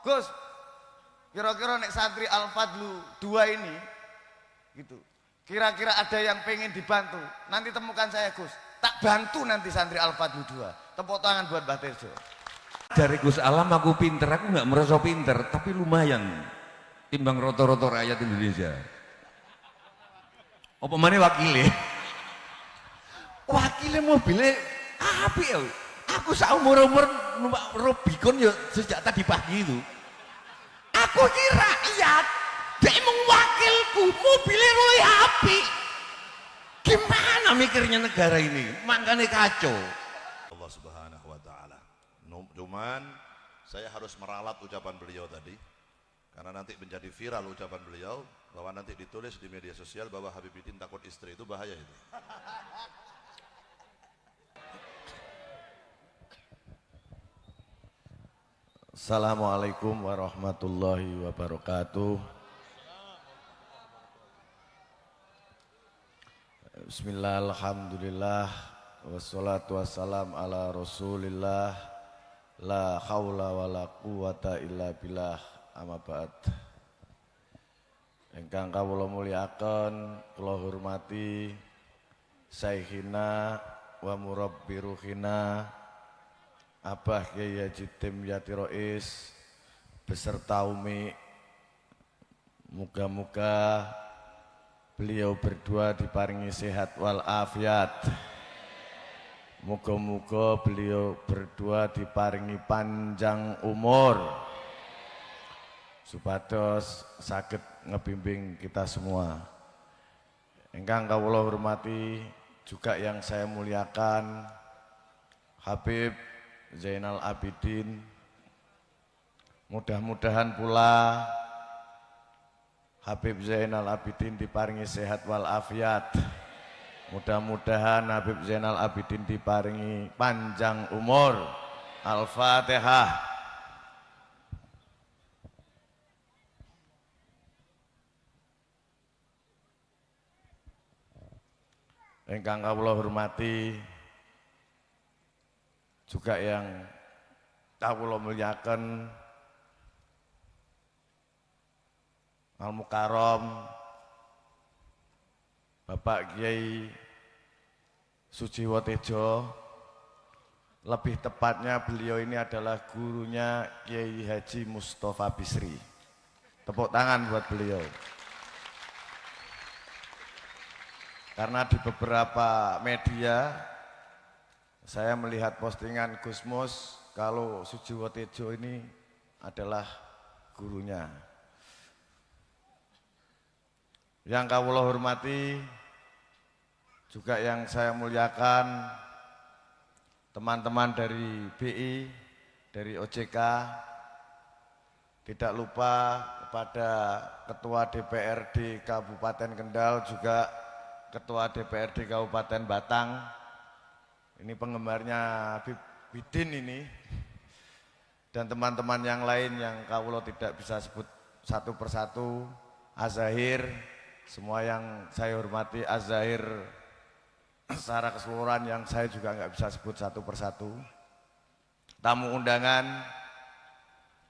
Gus, kira-kira nek santri Al-Fadlu 2 ini gitu. Kira-kira ada yang pengen dibantu, nanti temukan saya Gus. Tak bantu nanti santri Al-Fadlu 2. Tepuk tangan buat Mbah Tejo. Dari Gus Alam aku pinter, aku nggak merasa pinter, tapi lumayan timbang roto-roto rakyat Indonesia. Apa mana wakilnya? Wakilnya mobilnya api ya. Aku seumur-umur numpak Rubicon ya sejak tadi pagi itu. Aku kira iya, dia emang wakilku, mobilnya roy api. Gimana mikirnya negara ini? Makanya kacau. Allah Subhanahu wa taala. Cuman saya harus meralat ucapan beliau tadi karena nanti menjadi viral ucapan beliau bahwa nanti ditulis di media sosial bahwa Habibuddin takut istri, itu bahaya itu. Assalamualaikum warahmatullahi wabarakatuh. Bismillah, alhamdulillah, wassalatu wassalam ala rasulillah, la haula wa la quwata illa billah, amma ba'd. Ingkang kawula mulyakaken, kula hormati Syekhina wa murabbi ruhina Abah Kyai Haji Tim Yati Rois beserta Umi. Muga-muga beliau berdua diparingi sehat wal afiat. Muga-muga beliau berdua diparingi panjang umur supados saged ngebimbing kita semua. Ingkang kawula hormati juga yang saya muliakan Habib Zainal Abidin, mudah-mudahan pula Habib Zainal Abidin diparingi sehat wal afiat. Mudah-mudahan Habib Zainal Abidin diparingi panjang umur. Al-Fatihah. Ingkang kawula hormati juga yang kawula muliakan Al-Mukarram Bapak Kiai Sujiwo Tejo, lebih tepatnya beliau ini adalah gurunya Kiai Haji Mustafa Bisri. Tepuk tangan buat beliau. Karena di beberapa media saya melihat postingan Gusmus kalau Sujiwo Tejo ini adalah gurunya. Yang kawula hormati juga yang saya muliakan teman-teman dari BI, dari OJK, tidak lupa kepada Ketua DPRD Kabupaten Kendal, juga Ketua DPRD Kabupaten Batang. Ini penggemarnya Habib Bidin ini, dan teman-teman yang lain yang kawula tidak bisa sebut satu persatu. Az-Zahir, semua yang saya hormati, Az-Zahir secara keseluruhan yang saya juga nggak bisa sebut satu persatu. Tamu undangan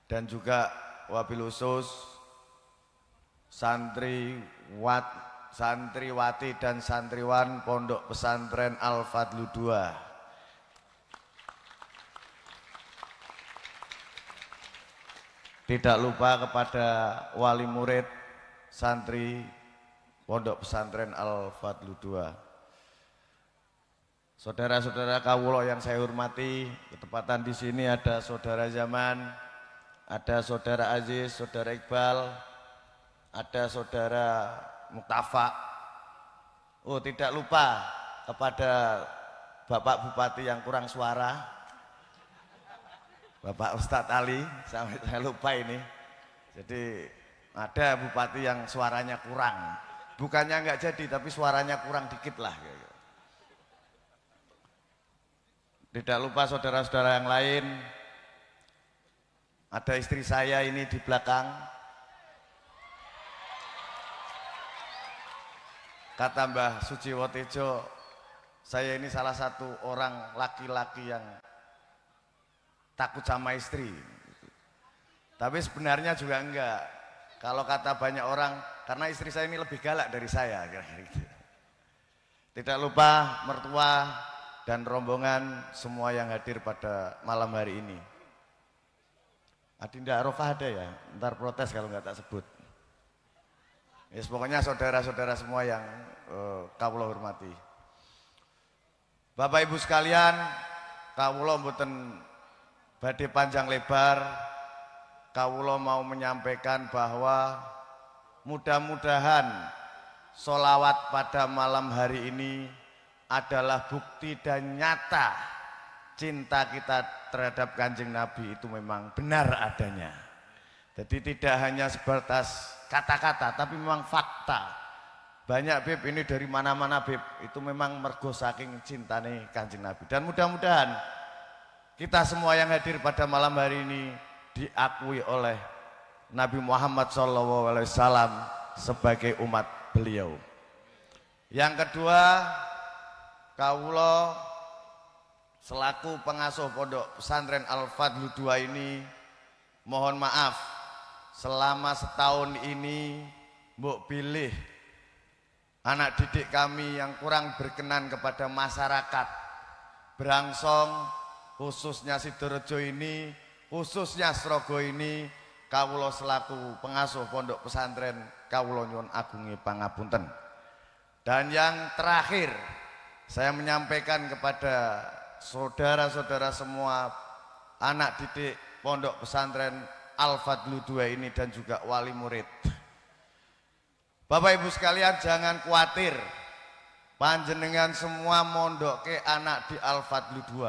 dan juga wabil khusus santriwati dan santriwan Pondok Pesantren Al-Fadlu 2. Tidak lupa kepada wali murid santri Pondok Pesantren Al-Fadlu 2. Saudara-saudara kawula yang saya hormati, ketepatan di sini ada saudara Zaman, ada saudara Aziz, saudara Iqbal, ada saudara Muktafa. Oh, tidak lupa kepada Bapak Bupati yang kurang suara, Bapak Ustadz Ali, saya lupa ini. Jadi ada bupati yang suaranya kurang, bukannya nggak jadi, tapi suaranya kurang dikit lah. Tidak lupa saudara-saudara yang lain, ada istri saya ini di belakang. Kata Mbah Sujiwo Tejo, saya ini salah satu orang laki-laki yang takut sama istri. Tapi sebenarnya juga enggak. Kalau kata banyak orang, karena istri saya ini lebih galak dari saya, kira-kira gitu. Tidak lupa mertua dan rombongan semua yang hadir pada malam hari ini. Adinda Arafah ada ya, ntar protes kalau nggak tak sebut. Yes, pokoknya saudara-saudara semua yang kawula hormati. Bapak Ibu sekalian, kawula mboten badhe panjang lebar. Kawula mau menyampaikan bahwa mudah-mudahan sholawat pada malam hari ini adalah bukti dan nyata cinta kita terhadap Kanjeng Nabi itu memang benar adanya. Jadi tidak hanya sebatas kata-kata, tapi memang fakta. Banyak Bib, ini dari mana-mana Bib, itu memang mergo saking cintane Kanjeng Nabi. Dan mudah-mudahan kita semua yang hadir pada malam hari ini diakui oleh Nabi Muhammad SAW sebagai umat beliau. Yang kedua, kawula selaku pengasuh pondok pesantren Al-Fadlu II ini mohon maaf selama setahun ini mbok pilih anak didik kami yang kurang berkenan kepada masyarakat Brangsong, khususnya Sidorejo ini, khususnya Srogo ini, kawula selaku pengasuh pondok pesantren kawula nyuwun agungi pangapunten. Dan yang terakhir, saya menyampaikan kepada saudara-saudara semua anak didik pondok pesantren Al-Fadlu II ini dan juga wali murid. Bapak Ibu sekalian, jangan khawatir, panjenengan semua mondoke anak di Al-Fadlu II.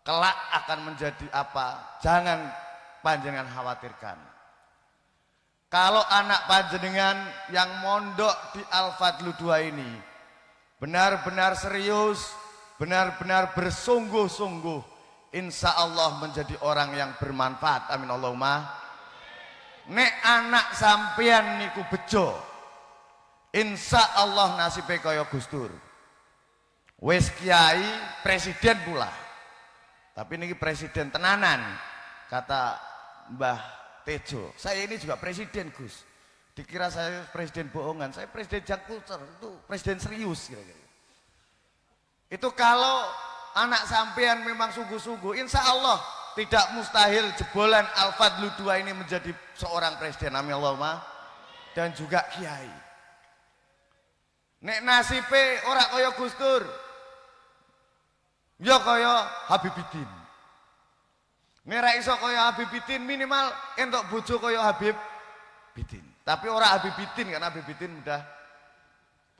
Kelak akan menjadi apa? Jangan panjenengan khawatirkan. Kalau anak panjenengan yang mondok di Al-Fadlu II ini benar-benar serius, benar-benar bersungguh-sungguh, insya Allah menjadi orang yang bermanfaat. Amin Allahumma. Nek anak sampean niku bejo, insya Allah nasibe kaya Gus Dur. Wis kiai, presiden pula. Tapi ini presiden tenanan, kata Mbah Tejo. Saya ini juga presiden Gus. Dikira saya presiden bohongan, saya presiden jangkuter, itu presiden serius kira-kira. Itu kalau anak sampean memang sungguh-sungguh, insya Allah tidak mustahil jebolan Al-Fadlu II ini menjadi seorang presiden. Amin Allahumma. Dan juga kiai. Nek nasibe ora kaya Gus Dur, ya kaya Habibidin. Nera iso kaya Habibidin, minimal entuk bojo kaya Habib Bidin. Tapi ora Habibidin, karena Habibidin udah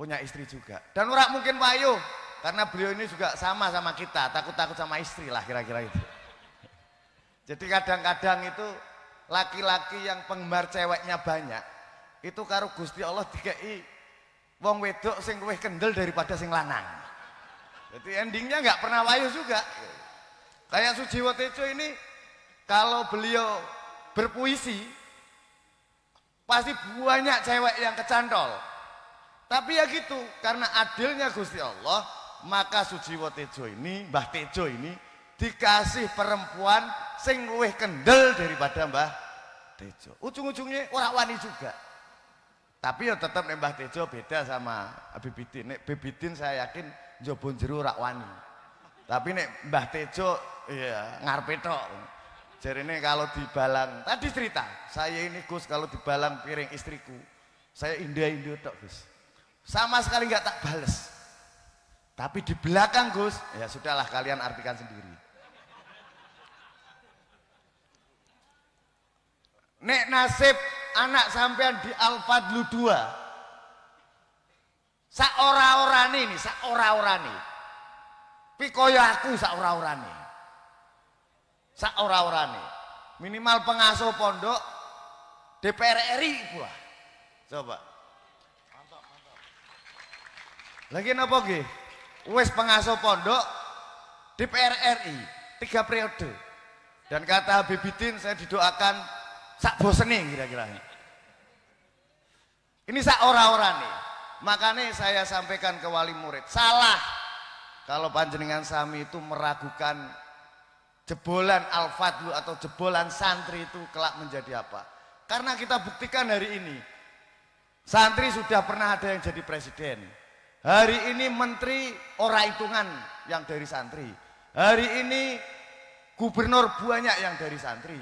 punya istri juga. Dan ora mungkin payu, karena beliau ini juga sama kita, takut-takut sama istri lah kira-kira itu. Jadi kadang-kadang itu laki-laki yang penggemar ceweknya banyak, itu karo Gusti Allah dikei wong wedok sing luwih kendel daripada sing lanang. Jadi endingnya nggak pernah wayu juga. Kayak Sujiwo Tejo ini, kalau beliau berpuisi, pasti banyak cewek yang kecantol. Tapi ya gitu, karena adilnya Gusti Allah, maka Sujiwo Tejo ini, Mbah Tejo ini, dikasih perempuan sing luwih kendel daripada Mbah Tejo. Ujung-ujungnya orang wani juga. Tapi ya tetap Mbah Tejo beda sama Habibidin. Nek Habibidin saya yakin njaba jero rak wani. Tapi nek Mbah Tejo ya ngarepe tok. Jarene kalau dibalang, tadi cerita, saya ini Gus kalau dibalang piring istriku, saya indah-indah tok Gus. Sama sekali nggak tak bales. Tapi di belakang Gus, ya sudahlah kalian artikan sendiri. Nek nasib anak sampean di Al-Fadlu II, sak ora-orane ini, sak ora-orane. Pikoyo aku sak ora-orane. Sak ora-orane. Minimal pengasuh pondok DPR RI pula. Coba. Mantap. Lagi napa nggih? Wis pengasuh pondok DPR RI 3 periode. Dan kata Habibidin, saya didoakan sak bosene kira-kira. Ini sak ora-orane. Makanya saya sampaikan ke wali murid, salah kalau panjenengan sami itu meragukan jebolan Al-Fadlu atau jebolan santri itu kelak menjadi apa. Karena kita buktikan hari ini, santri sudah pernah ada yang jadi presiden. Hari ini menteri ora hitungan yang dari santri. Hari ini gubernur banyak yang dari santri.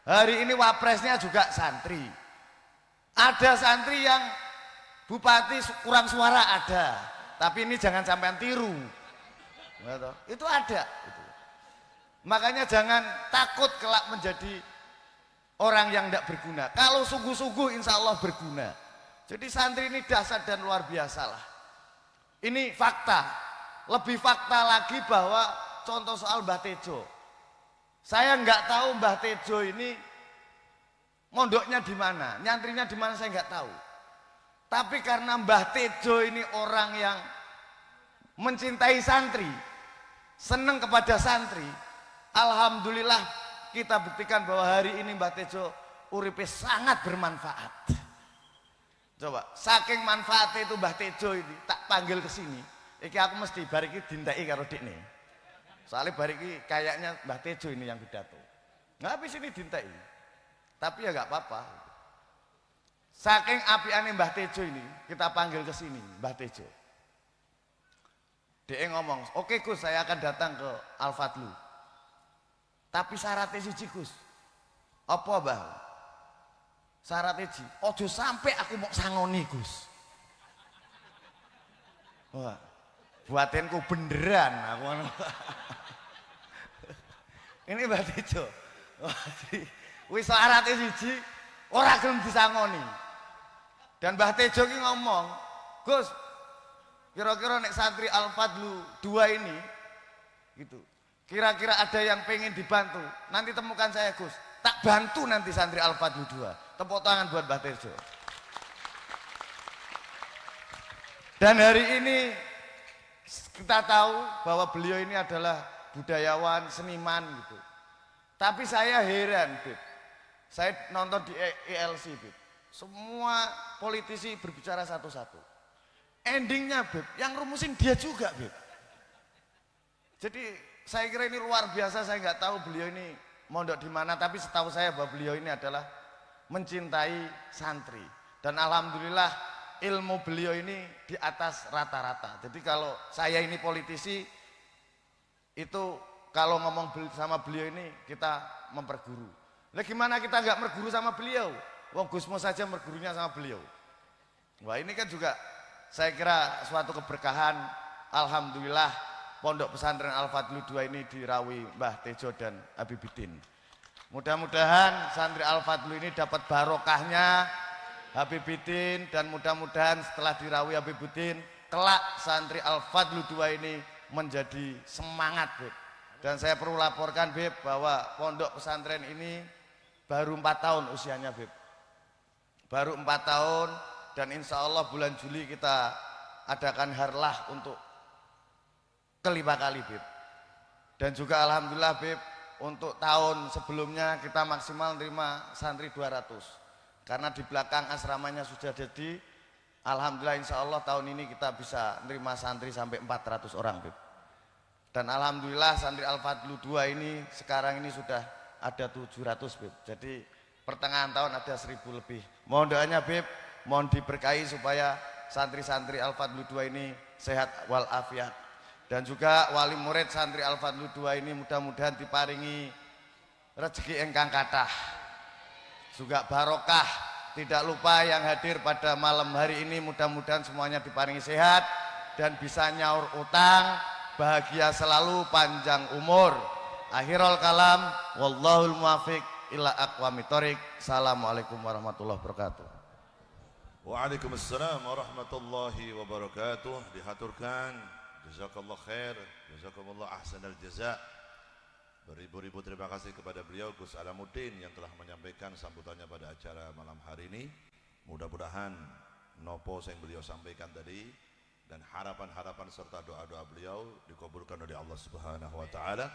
Hari ini wapresnya juga santri. Ada santri yang bupati kurang suara ada. Tapi ini jangan sampean tiru. Itu ada. Makanya jangan takut kelak menjadi orang yang tidak berguna. Kalau sungguh-sungguh insya Allah berguna. Jadi santri ini dahsyat dan luar biasa lah. Ini fakta. Lebih fakta lagi bahwa contoh soal Mbah Tejo. Saya nggak tahu Mbah Tejo ini mondoknya di mana, nyantrinya di mana saya nggak tahu. Tapi karena Mbah Tejo ini orang yang mencintai santri, senang kepada santri, alhamdulillah kita buktikan bahwa hari ini Mbah Tejo uripe sangat bermanfaat. Coba, saking manfaatnya itu Mbah Tejo ini tak panggil ke sini. Iki aku mesti bariki dintai karo dikne. Soalnya bariki kayaknya Mbah Tejo ini yang pidato. Nggak habis ini dintai. Tapi ya nggak apa-apa. Saking apiane Mbah Tejo ini, kita panggil ke sini Mbah Tejo. Dia ngomong, "Oke Gus, saya akan datang ke Al-Fadlu. Tapi syaratnya siji Gus." "Apa, Mbah?" "Syaratnya siji, ojo sampai aku mau sangoni Gus." Wah, buatenku beneran aku. Ini Mbah Tejo. Wis syaratnya siji, ora gelem disangoni. Dan Mbah Tejo ki ngomong, "Gus, kira-kira nek santri Al-Fadlu 2 ini gitu. Kira-kira ada yang pengen dibantu, nanti temukan saya Gus. Tak bantu nanti santri Al-Fadlu 2. Tepuk tangan buat Mbah Tejo. Dan hari ini kita tahu bahwa beliau ini adalah budayawan, seniman gitu. Tapi saya heran, Bib. Saya nonton di ELC, Bib. Semua politisi berbicara satu-satu. Endingnya, Bib, yang rumusin dia juga, Bib. Jadi saya kira ini luar biasa. Saya nggak tahu beliau ini mondok di mana, tapi setahu saya bahwa beliau ini adalah mencintai santri. Dan alhamdulillah ilmu beliau ini di atas rata-rata. Jadi kalau saya ini politisi, itu kalau ngomong sama beliau ini kita memperguru. Lah gimana kita nggak merguru sama beliau? Wong Gusmo saja mergurunya sama beliau. Wah ini kan juga saya kira suatu keberkahan. Alhamdulillah Pondok Pesantren Al-Fadlu 2 ini dirawi Mbah Tejo dan Habibidin. Mudah-mudahan santri Al-Fadlu ini dapat barokahnya Habibidin, dan mudah-mudahan setelah dirawi Habibidin, kelak santri Al-Fadlu 2 ini menjadi semangat, Beb. Dan saya perlu laporkan, Beb, bahwa pondok pesantren ini baru 4 tahun usianya, Beb. Baru 4 tahun, dan insya Allah bulan Juli kita adakan harlah untuk kelima kali, Beb. Dan juga alhamdulillah, Beb, untuk tahun sebelumnya kita maksimal nerima santri 200. Karena di belakang asramanya sudah jadi, alhamdulillah insya Allah tahun ini kita bisa nerima santri sampai 400 orang, Beb. Dan alhamdulillah santri Al-Fadlu 2 ini sekarang ini sudah ada 700, Beb. Jadi pertengahan tahun ada 1000 lebih. Mohon doanya, Beb, mohon diberkahi supaya santri-santri Al-Fadlu 2 ini sehat walafiat. Dan juga wali murid santri Al-Fadlu 2 ini mudah-mudahan diparingi rezeki engkang kathah, juga barokah. Tidak lupa yang hadir pada malam hari ini mudah-mudahan semuanya diparingi sehat dan bisa nyaur utang, bahagia selalu, panjang umur. Akhirul kalam, wallahul muwafiq ila aqwamit thoriq. Assalamualaikum warahmatullahi wabarakatuh. Waalaikumsalam warahmatullahi wabarakatuh. Dihaturkan jazakallah khair, jazakumullah ahsanal jaza. Beribu-ribu terima kasih kepada beliau Gus Alamuddin yang telah menyampaikan sambutannya pada acara malam hari ini. Mudah-mudahan nopo yang beliau sampaikan tadi dan harapan-harapan serta doa-doa beliau dikabulkan oleh Allah Subhanahu wa taala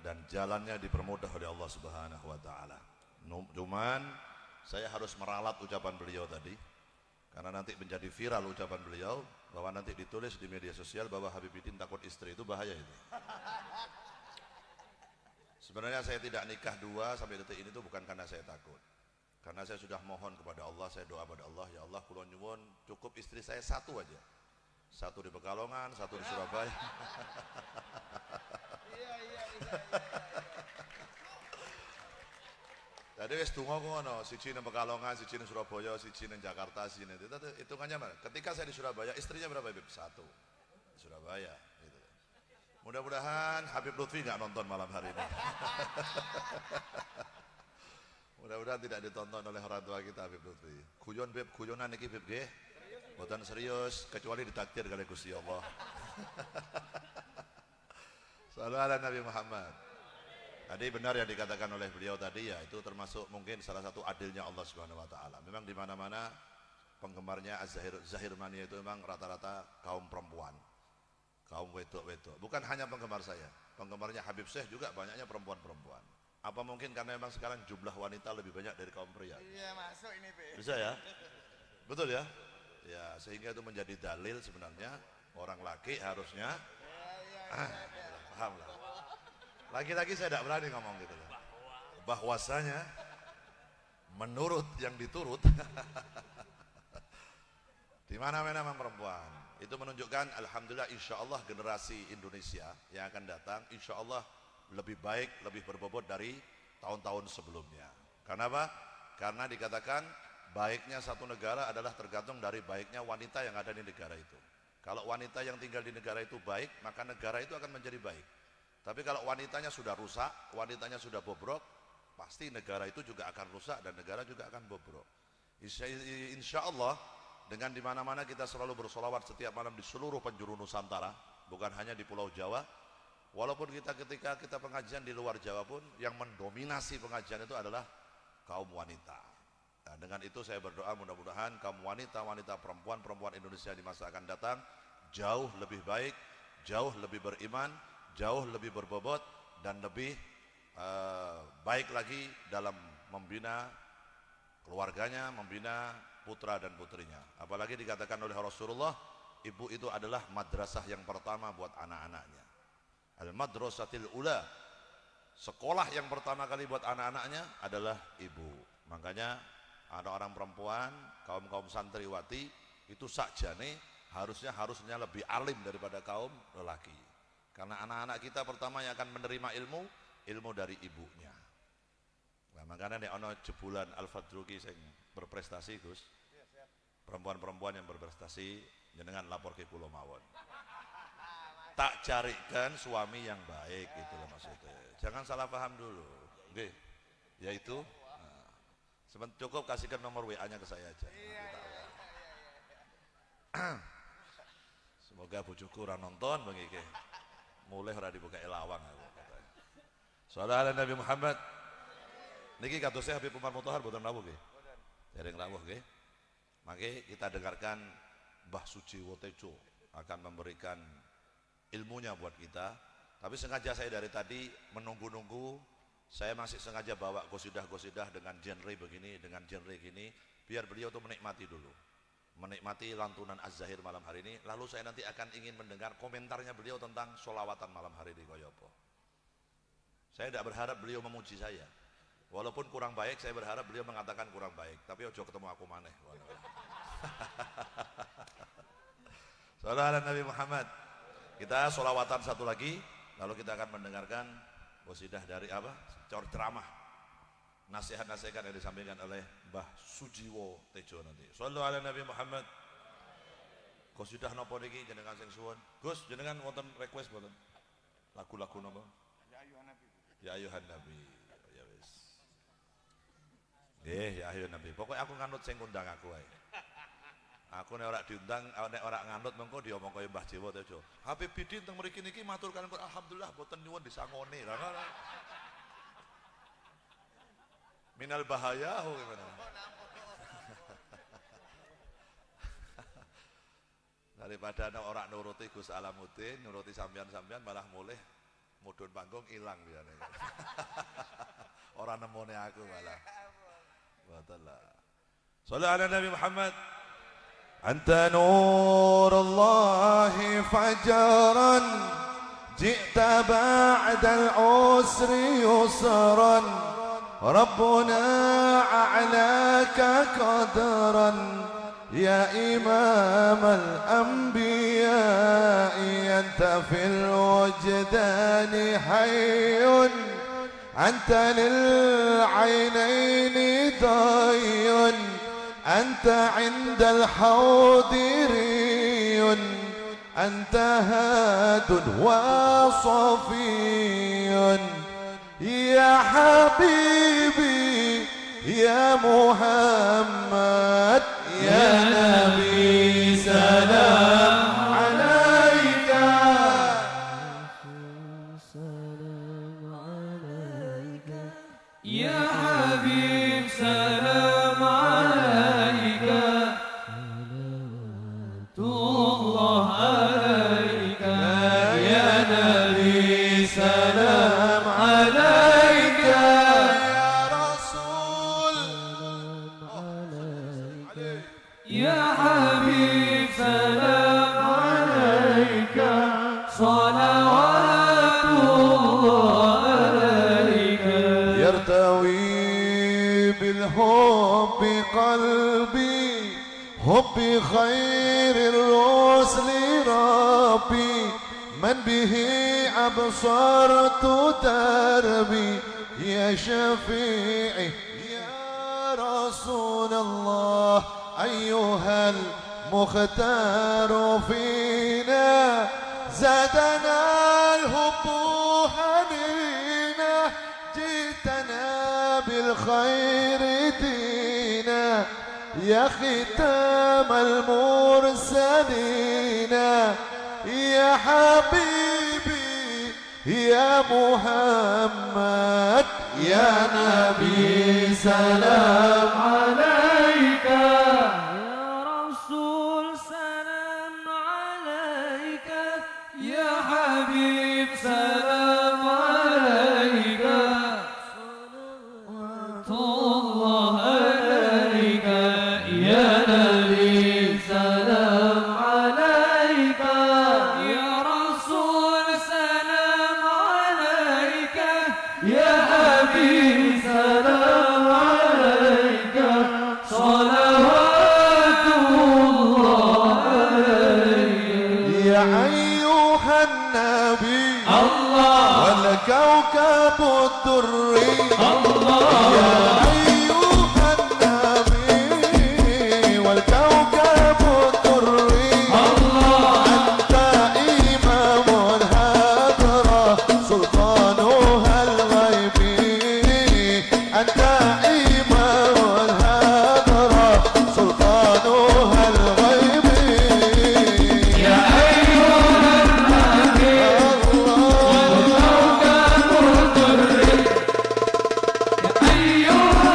dan jalannya dipermudah oleh Allah Subhanahu wa taala. Cuman saya harus meralat ucapan beliau tadi karena nanti menjadi viral ucapan beliau bahwa nanti ditulis di media sosial bahwa Habibidin takut istri, itu bahaya itu. Sebenarnya saya tidak nikah 2 sampai detik ini itu bukan karena saya takut. Karena saya sudah mohon kepada Allah, saya doa pada Allah, ya Allah kula nyuwun cukup istri saya 1 aja. 1 di Pekalongan, 1 di Surabaya. Jadi wis donga ngono, siji nang Pekalongan, siji nang Surabaya, siji nang Jakarta, siji nang itu hitungannya mana? Ketika saya di Surabaya, istrinya berapa, Bib? 1 di Surabaya gitu. Mudah-mudahan Habib Lutfi nggak nonton malam hari ini. Mudah-mudahan tidak ditonton oleh orang tua kita Habib Lutfi. Guyon Bib, guyonan iki Bib nggih. Mboten serius kecuali ditakdir kali Gusti Allah. Shallallahu ala Nabi Muhammad. Tadi benar yang dikatakan oleh beliau tadi, ya itu termasuk mungkin salah satu adilnya Allah Subhanahu wa taala. Memang di mana-mana penggemarnya Zahir Mania itu memang rata-rata kaum perempuan. Kaum wedok-wedok. Bukan hanya penggemar saya. Penggemarnya Habib Syekh juga banyaknya perempuan-perempuan. Apa mungkin karena memang sekarang jumlah wanita lebih banyak dari kaum pria? Iya, masuk ini, Pak. Bisa ya? Betul ya? Ya, sehingga itu menjadi dalil sebenarnya orang laki harusnya paham lah. Lagi-lagi saya tidak berani ngomong gitu loh. Bahwasanya menurut yang diturut di mana-mana memang perempuan. Itu menunjukkan alhamdulillah insya Allah generasi Indonesia yang akan datang insya Allah lebih baik, lebih berbobot dari tahun-tahun sebelumnya. Kenapa? Karena dikatakan baiknya satu negara adalah tergantung dari baiknya wanita yang ada di negara itu. Kalau wanita yang tinggal di negara itu baik, maka negara itu akan menjadi baik. Tapi kalau wanitanya sudah rusak, wanitanya sudah bobrok, pasti negara itu juga akan rusak dan negara juga akan bobrok. Insya Allah dengan di mana-mana kita selalu bersolawat setiap malam di seluruh penjuru Nusantara, bukan hanya di Pulau Jawa. Walaupun ketika kita pengajian di luar Jawa pun, yang mendominasi pengajian itu adalah kaum wanita. Nah, dengan itu saya berdoa mudah-mudahan kaum wanita-wanita perempuan Indonesia di masa akan datang jauh lebih baik, jauh lebih beriman, jauh lebih berbobot dan lebih baik lagi dalam membina keluarganya, membina putra dan putrinya. Apalagi dikatakan oleh Rasulullah, ibu itu adalah madrasah yang pertama buat anak-anaknya. Al-madrasatil ula, sekolah yang pertama kali buat anak-anaknya adalah ibu. Makanya ada orang perempuan, kaum santriwati itu sakjane harusnya lebih alim daripada kaum lelaki. Karena anak-anak kita pertama yang akan menerima ilmu dari ibunya. Nah, makanya nek ana jebulan Al-Fadruki sing berprestasi, Gus. Perempuan-perempuan yang berprestasi jenengan lapor ke kula mawon. Tak carikan suami yang baik itu loh maksudnya. Jangan salah paham dulu. Nggih. Yaitu cukup kasihkan nomor WA-nya ke saya aja. Semoga bojoku ora nonton bengike. Mulai ora dibuka elawang aku katanya. Shallallahu ala Nabi Muhammad. Niki kados Habib Umar Mutahar boten rawuh nggih. Dereng rawuh nggih. Maka kita dengarkan Mbah Sujiwo Tejo akan memberikan ilmunya buat kita. Tapi sengaja saya dari tadi menunggu-nunggu, saya masih sengaja bawa gosidah-gosidah dengan genre begini, dengan genre gini, biar beliau tuh menikmati dulu, menikmati lantunan Az-Zahir malam hari ini. Lalu saya nanti akan ingin mendengar komentarnya beliau tentang sholawatan malam hari di Koyopo. Saya tidak berharap beliau memuji saya, walaupun kurang baik, saya berharap beliau mengatakan kurang baik. Tapi ojo ketemu aku maneh. Sallallahu alaihi Nabi Muhammad. Kita sholawatan satu lagi, lalu kita akan mendengarkan qasidah dari apa? Ceramah, nasihat-nasihat yang disampaikan oleh Mbah Sujiwo Tejo nanti. Sallallahu alaihi Nabi Muhammad. Qasidah napa niki jenengan sing suwun? Gus, jenengan wonten request mboten? Lagu-lagu napa? Ya ayuhan Nabi. Ya ayuhan Nabi. Ya wis. Ya ayuhan Nabi. Pokoknya aku nganut sing ngundang aku ae. Aku nek ora diundang, nek ora nganut mengko diomong kaya Mbah Jiwo Tejo. Habib Bidin teng mriki niki matur kalian alhamdulillah boten nyuwun disangone. Minal bahaya gimana? Daripada orang nuruti Gus Alamuddin, nuruti sampean-sampean malah mulih mudhun panggung ilang biasane. Orang nemone aku malah. Betul lah. Shallallahu alaihi Nabi Muhammad. Anta nurullah fajran جئت بعد العسر يسرا ربنا أعلاك قدرا يا إمام الأنبياء أنت في الوجدان حي أنت للعينين ضي أنت عند الحوض ري أنت هاد وصفي يا حبيبي يا محمد يا نبي سلام عليك سلام عليك يا حبيب سلام عليك صلوات الله عليك يا نبي سلام عليك يا رسول يا حبيب سلام عليك صلوات الله عليك يرتوي بالحب قلبي حب خير الرسل ربي من به أبصرت دربي يا شفيعي يا رسول الله أيها المختار فينا زادنا الحب حنينا جئتنا بالخير دينا يا ختام المرسلين يا حبيبي يا محمد يا نبي سلام عليك يا رسول سلام عليك يا حبيب سلام عليك صلوات الله عليك يا نبي سلام عليك يا رسول سلام عليك يا حبيب سلام عليك صلوات الله عليك يا أيها النبي الله والكوكب الدري الله يا أيها النبي والكوكب الدري الله أنت إمام الهدرة سلطانها الغيبي أنت إمام الهدرة سلطانها الغيبي يا أيها النبي والكوكب الدري يا أيها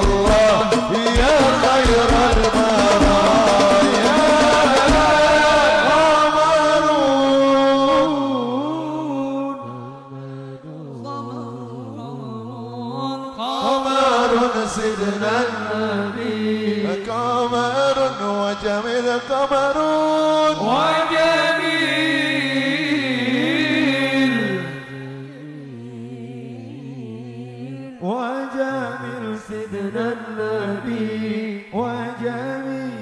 الله يا خير البرايا قمر سيدنا النبي قمر وجميل قمر وجميل سيدنا النبي وجميل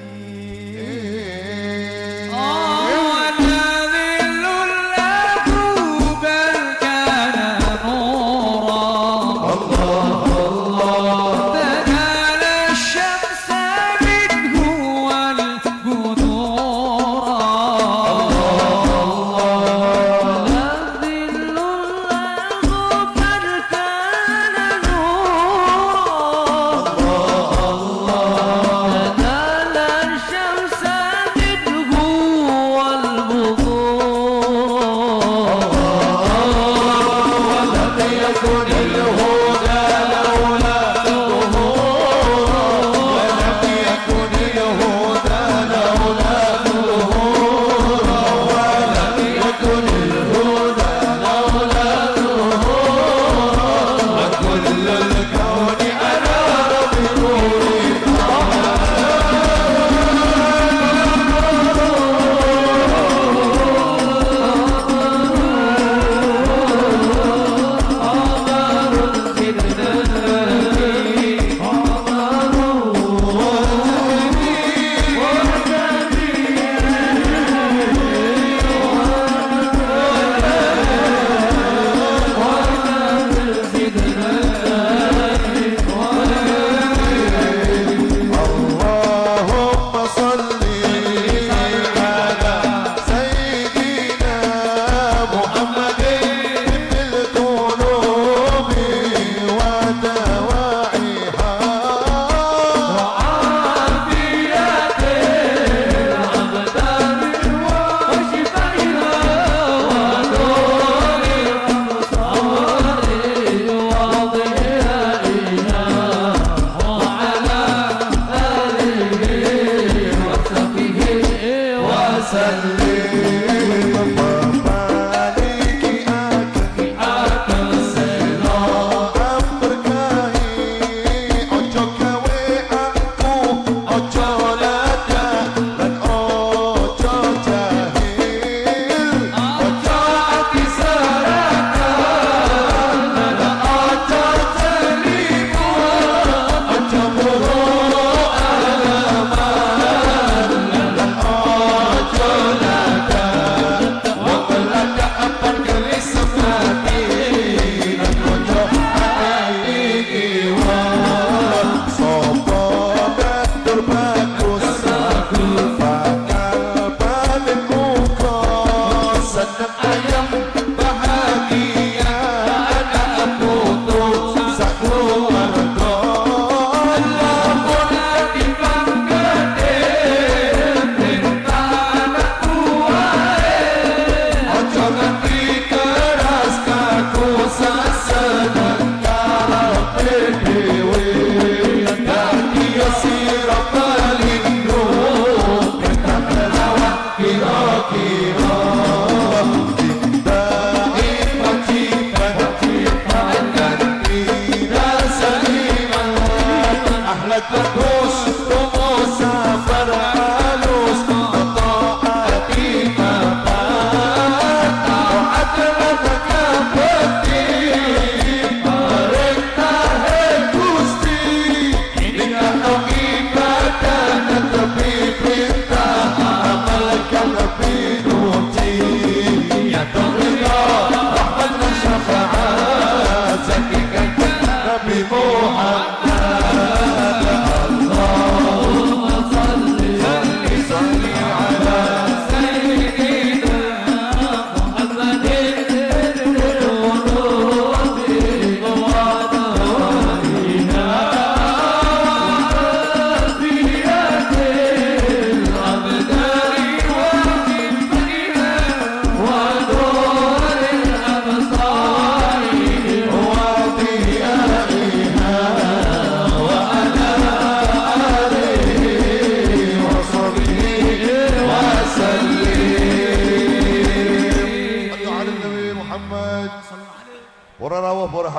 Muhammad Allah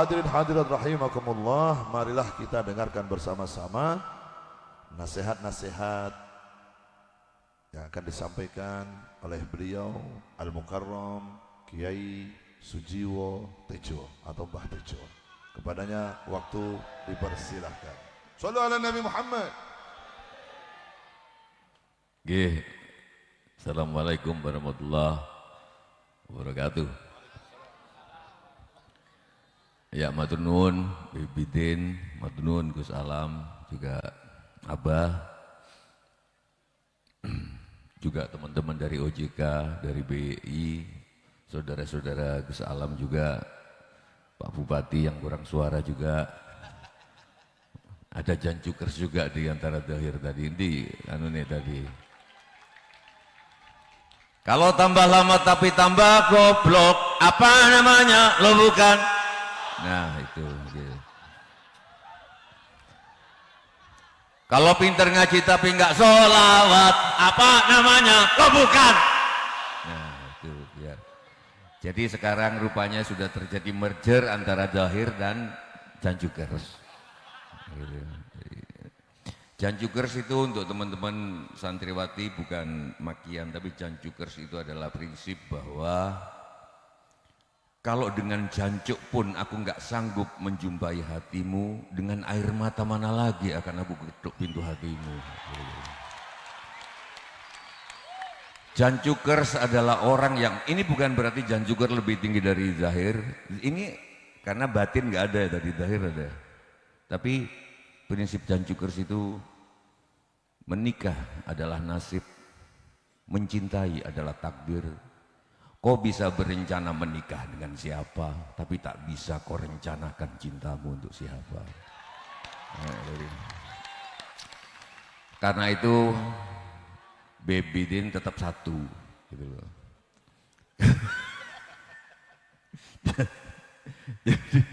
hadirin hadirat rahimakumullah, marilah kita dengarkan bersama-sama nasihat-nasihat yang akan disampaikan oleh beliau Al-Mukarram Kiai Sujiwo Tejo atau Mbah Tejo. Kepadanya waktu dipersilahkan. Shallu ala Nabi Muhammad. Nggih. Assalamualaikum warahmatullahi wabarakatuh. Ya matur nuwun Bibidin, matur nuwun Gus Alam, juga Abah, juga teman-teman dari OJK, dari BI, saudara-saudara Gus Alam juga, Pak Bupati yang kurang suara juga, ada Jancukers juga di antara Dahir tadi, ini anu nih tadi. Kalau tambah lama tapi tambah goblok, apa namanya? Lo bukan? Nah itu. Gitu. Kalau pinter ngaji tapi nggak sholawat, apa namanya? Lo bukan? Nah itu biar. Jadi sekarang rupanya sudah terjadi merger antara Dahir dan Jancukers. Gitu. Jancukers itu untuk teman-teman santriwati bukan makian, tapi Jancukers itu adalah prinsip bahwa kalau dengan jancuk pun aku nggak sanggup menjumpai hatimu, dengan air mata mana lagi akan aku ketuk pintu hatimu. Jancukers adalah orang yang, ini bukan berarti Jancukers lebih tinggi dari Zahir, ini karena batin nggak ada dari Zahir ada. Tapi prinsip Jancukers itu menikah adalah nasib, mencintai adalah takdir. Kau bisa berencana menikah dengan siapa, tapi tak bisa kau rencanakan cintamu untuk siapa. Karena itu Bebidin tetap satu, gitu loh. Jadi,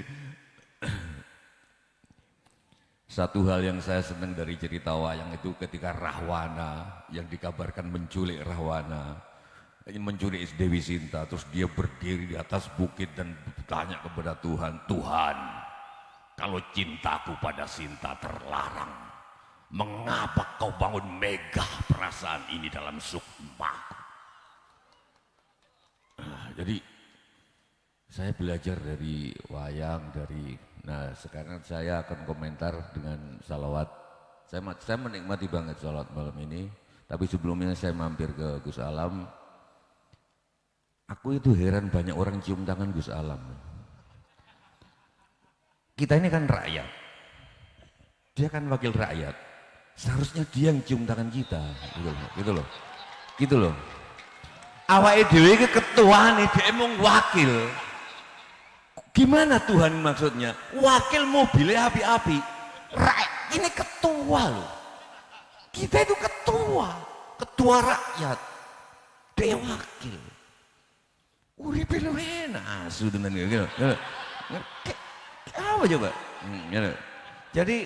satu hal yang saya senang dari cerita wayang itu ketika Rahwana yang dikabarkan menculik Rahwana, menculik Dewi Sinta, terus dia berdiri di atas bukit dan bertanya kepada Tuhan, Tuhan, kalau cintaku pada Sinta terlarang, mengapa kau bangun megah perasaan ini dalam sukmaku? Jadi saya belajar dari wayang, nah sekarang saya akan komentar dengan salawat. Saya menikmati banget salawat malam ini, tapi sebelumnya saya mampir ke Gus Alam. Aku itu heran banyak orang cium tangan Gus Alam. Kita ini kan rakyat, dia kan wakil rakyat, seharusnya dia yang cium tangan kita, gitu loh. Awake dhewe iki ketua nih, dia emang wakil. Gimana Tuhan maksudnya? Wakil mobilnya api-api, ini ketua loh. Kita itu ketua rakyat, dia wakil. Uripe lu enak asu dengan gitu. Apa coba? Jadi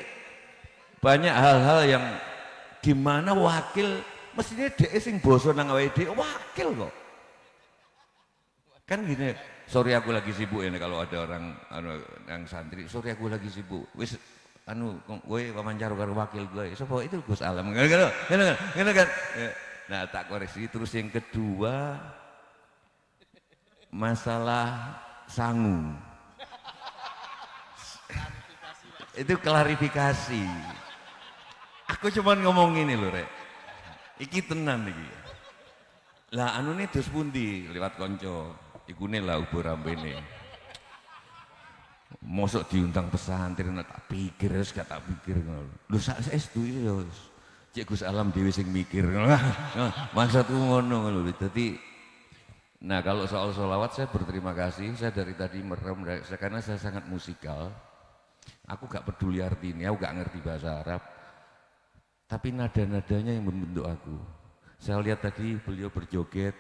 banyak hal-hal yang dimana wakil mestinya dia sing boso nang awake dhewe wakil kok. Kan gini, sorry aku lagi sibuk ini kalau ada orang yang santri, sorry aku lagi sibuk. Wis kowe wawancara karo wakil gue. Sapa itu Gus Alam. Ngono kan. Nah, tak koreksi terus yang kedua masalah sangu. Itu klarifikasi. Aku cuma ngomong ini loh, Rek. Iki tenan iki. Lah anune dos pundi lewat konco. Ikune lah ubur rambene. Mosok diundang pesantren tak pikir wis gak tak pikir ngono. Lho saestu iki ya wis. Cek Gus Alam dhewe sing mikir. Maksudku ngono lho. Dadi nah kalau soal sholawat saya berterima kasih, saya dari tadi merem karena saya sangat musikal. Aku gak peduli artinya, aku gak ngerti bahasa Arab, tapi nada-nadanya yang membentuk aku. Saya lihat tadi beliau berjoget,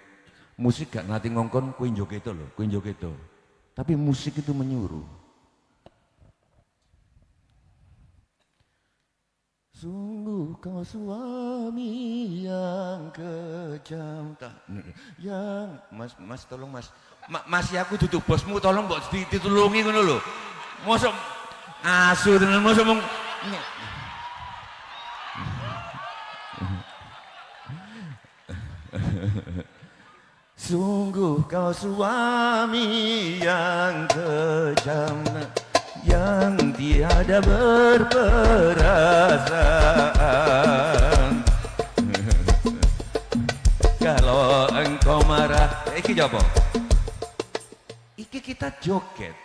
musik gak nanti ngongkon kuin joget loh, kuin joget itu, tapi musik itu menyuruh. Sungguh kau suami yang kejam tak yang mas tolong mas ya aku duduk bosmu tolong mbok ditulungi ngono lho Mosok asu tenan mosok mung Sungguh kau suami yang kejam, yang tiada berperasaan. kalau engkau marah, iki apa? Iki kita joget.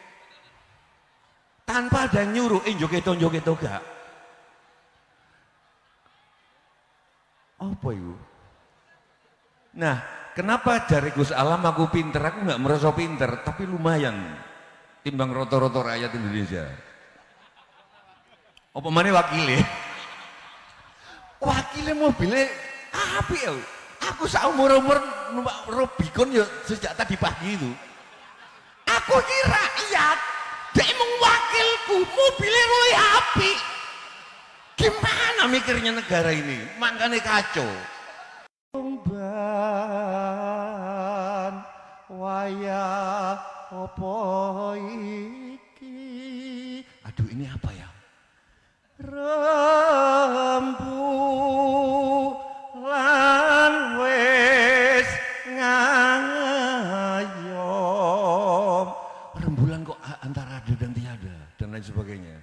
Tanpa ada yang nyuruh, joget gak. Apa itu? Nah, kenapa dari Gus Alam aku pinter? Aku nggak merasa pinter, tapi lumayan timbang roto-roto rakyat Indonesia. Apa mana wakilnya? Wakilnya mobilnya api ya. Aku seumur-umur numpak Rubicon ya sejak tadi pagi itu. Aku kira iya, dia emang wakilku, mobilnya luwih api. Gimana mikirnya negara ini? Makanya kacau. Ban wayah opo iki, Aduh ini apa ya? rembulan wis ngayom. Rembulan kok antara ada dan tiada dan lain sebagainya.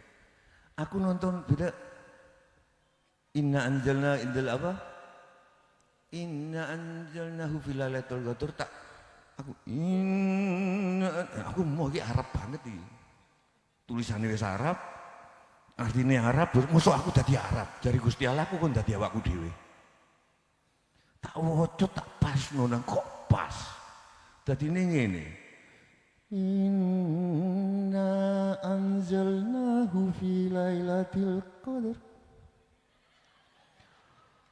Aku nonton beda. Inna anjalna indal apa? Inna anjalnahu fi lailatul qadar tak aku mau ki Arab banget iki. Tulisannya wis Arab, artinya Arab, musuh aku dadi Arab. Jari Gusti Allah aku kon dadi awakku dhewe. Tak waca tak pas nang kok pas. Dadine ngene. Inna anzalnahu fi lailatul qadar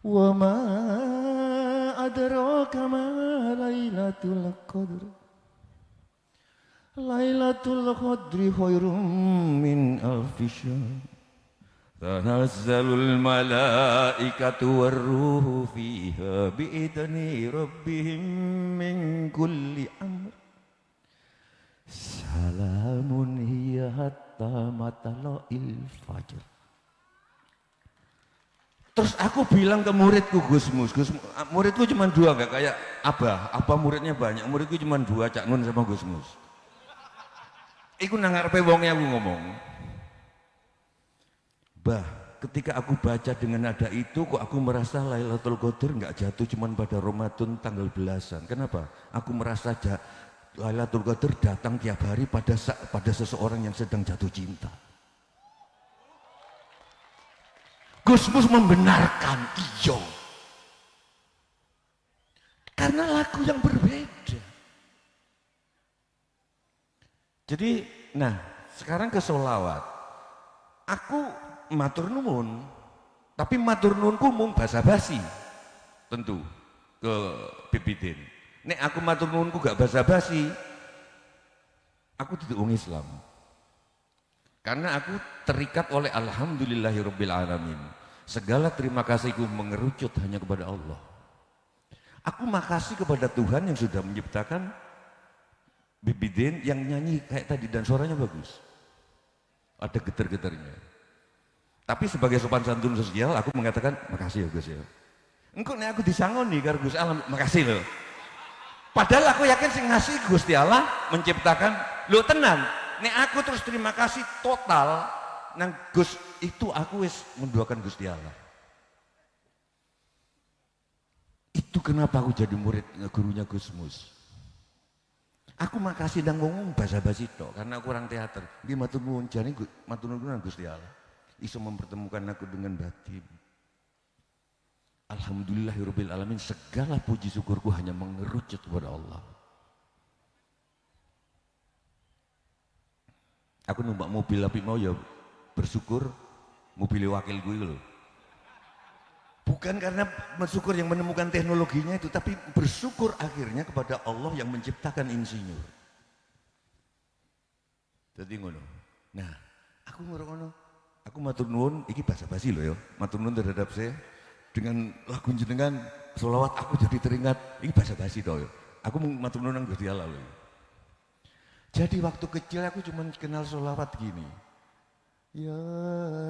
wa ma adraka ma lailatul qadr. Lailatul qadri khairum min alfi syahr. Tanazzalul malaikatu warruhu fiha biidni rabbihim min kulli amr. Salamun hiya hatta matla'il fajr. Terus aku bilang ke muridku Gusmus, muridku cuma dua, nggak kayak Abah, apa muridnya banyak, muridku cuma dua, Cak Nun sama Gusmus. Iku nang ngarepe wonge aku ngomong, Bah, ketika aku baca dengan nada itu, kok aku merasa Lailatul Qadar nggak jatuh cuma pada Ramadan tanggal belasan. Kenapa? Aku merasa Lailatul Qadar datang tiap hari pada seseorang yang sedang jatuh cinta. Gusmus membenarkan, iyo. Karena lagu yang berbeda. Jadi, nah sekarang ke sholawat. Aku matur nuwun, tapi matur nuwunku mung basa-basi. Tentu ke Bibidin. Nek aku matur nuwunku gak basa-basi, aku tidak wong Islam. Karena aku terikat oleh alhamdulillahirabbil alamin. Segala terima kasihku mengerucut hanya kepada Allah. Aku makasih kepada Tuhan yang sudah menciptakan Bibidin yang nyanyi kayak tadi dan suaranya bagus. Ada getar-getarnya. Tapi sebagai sopan santun sosial aku mengatakan makasih ya Gus ya. Engko nek aku disangoni karo Gus Allah, makasih loh. Padahal aku yakin sing ngasih Gusti Allah menciptakan, lo tenan. Nek aku terus terima kasih total nang Gus itu aku wis mendoakan Gusti Allah. Itu kenapa aku jadi murid gurunya Gusmus. Aku makasih nang ngomong basa-basi tok karena aku orang teater. Nggih matur nuwun jane matur nuwun Gusti Allah. Iso mempertemukan aku dengan batin. Alhamdulillahirabbil alamin, segala puji syukurku hanya mengerucut kepada Allah. Aku numpak mobil tapi mau ya bersyukur mobil wakilku itu loh. Bukan karena bersyukur yang menemukan teknologinya itu, tapi bersyukur akhirnya kepada Allah yang menciptakan insinyur. Jadi ngono. Nah, aku ngono. Aku matur nuwun, iki basa-basi loh ya. Matur nuwun terhadap saya dengan lagu jenengan sholawat aku jadi teringat. Iki basa-basi toh ya. Aku matur nuwun nang Gusti Allah loh. Jadi waktu kecil aku cuma kenal sholawat gini. Ya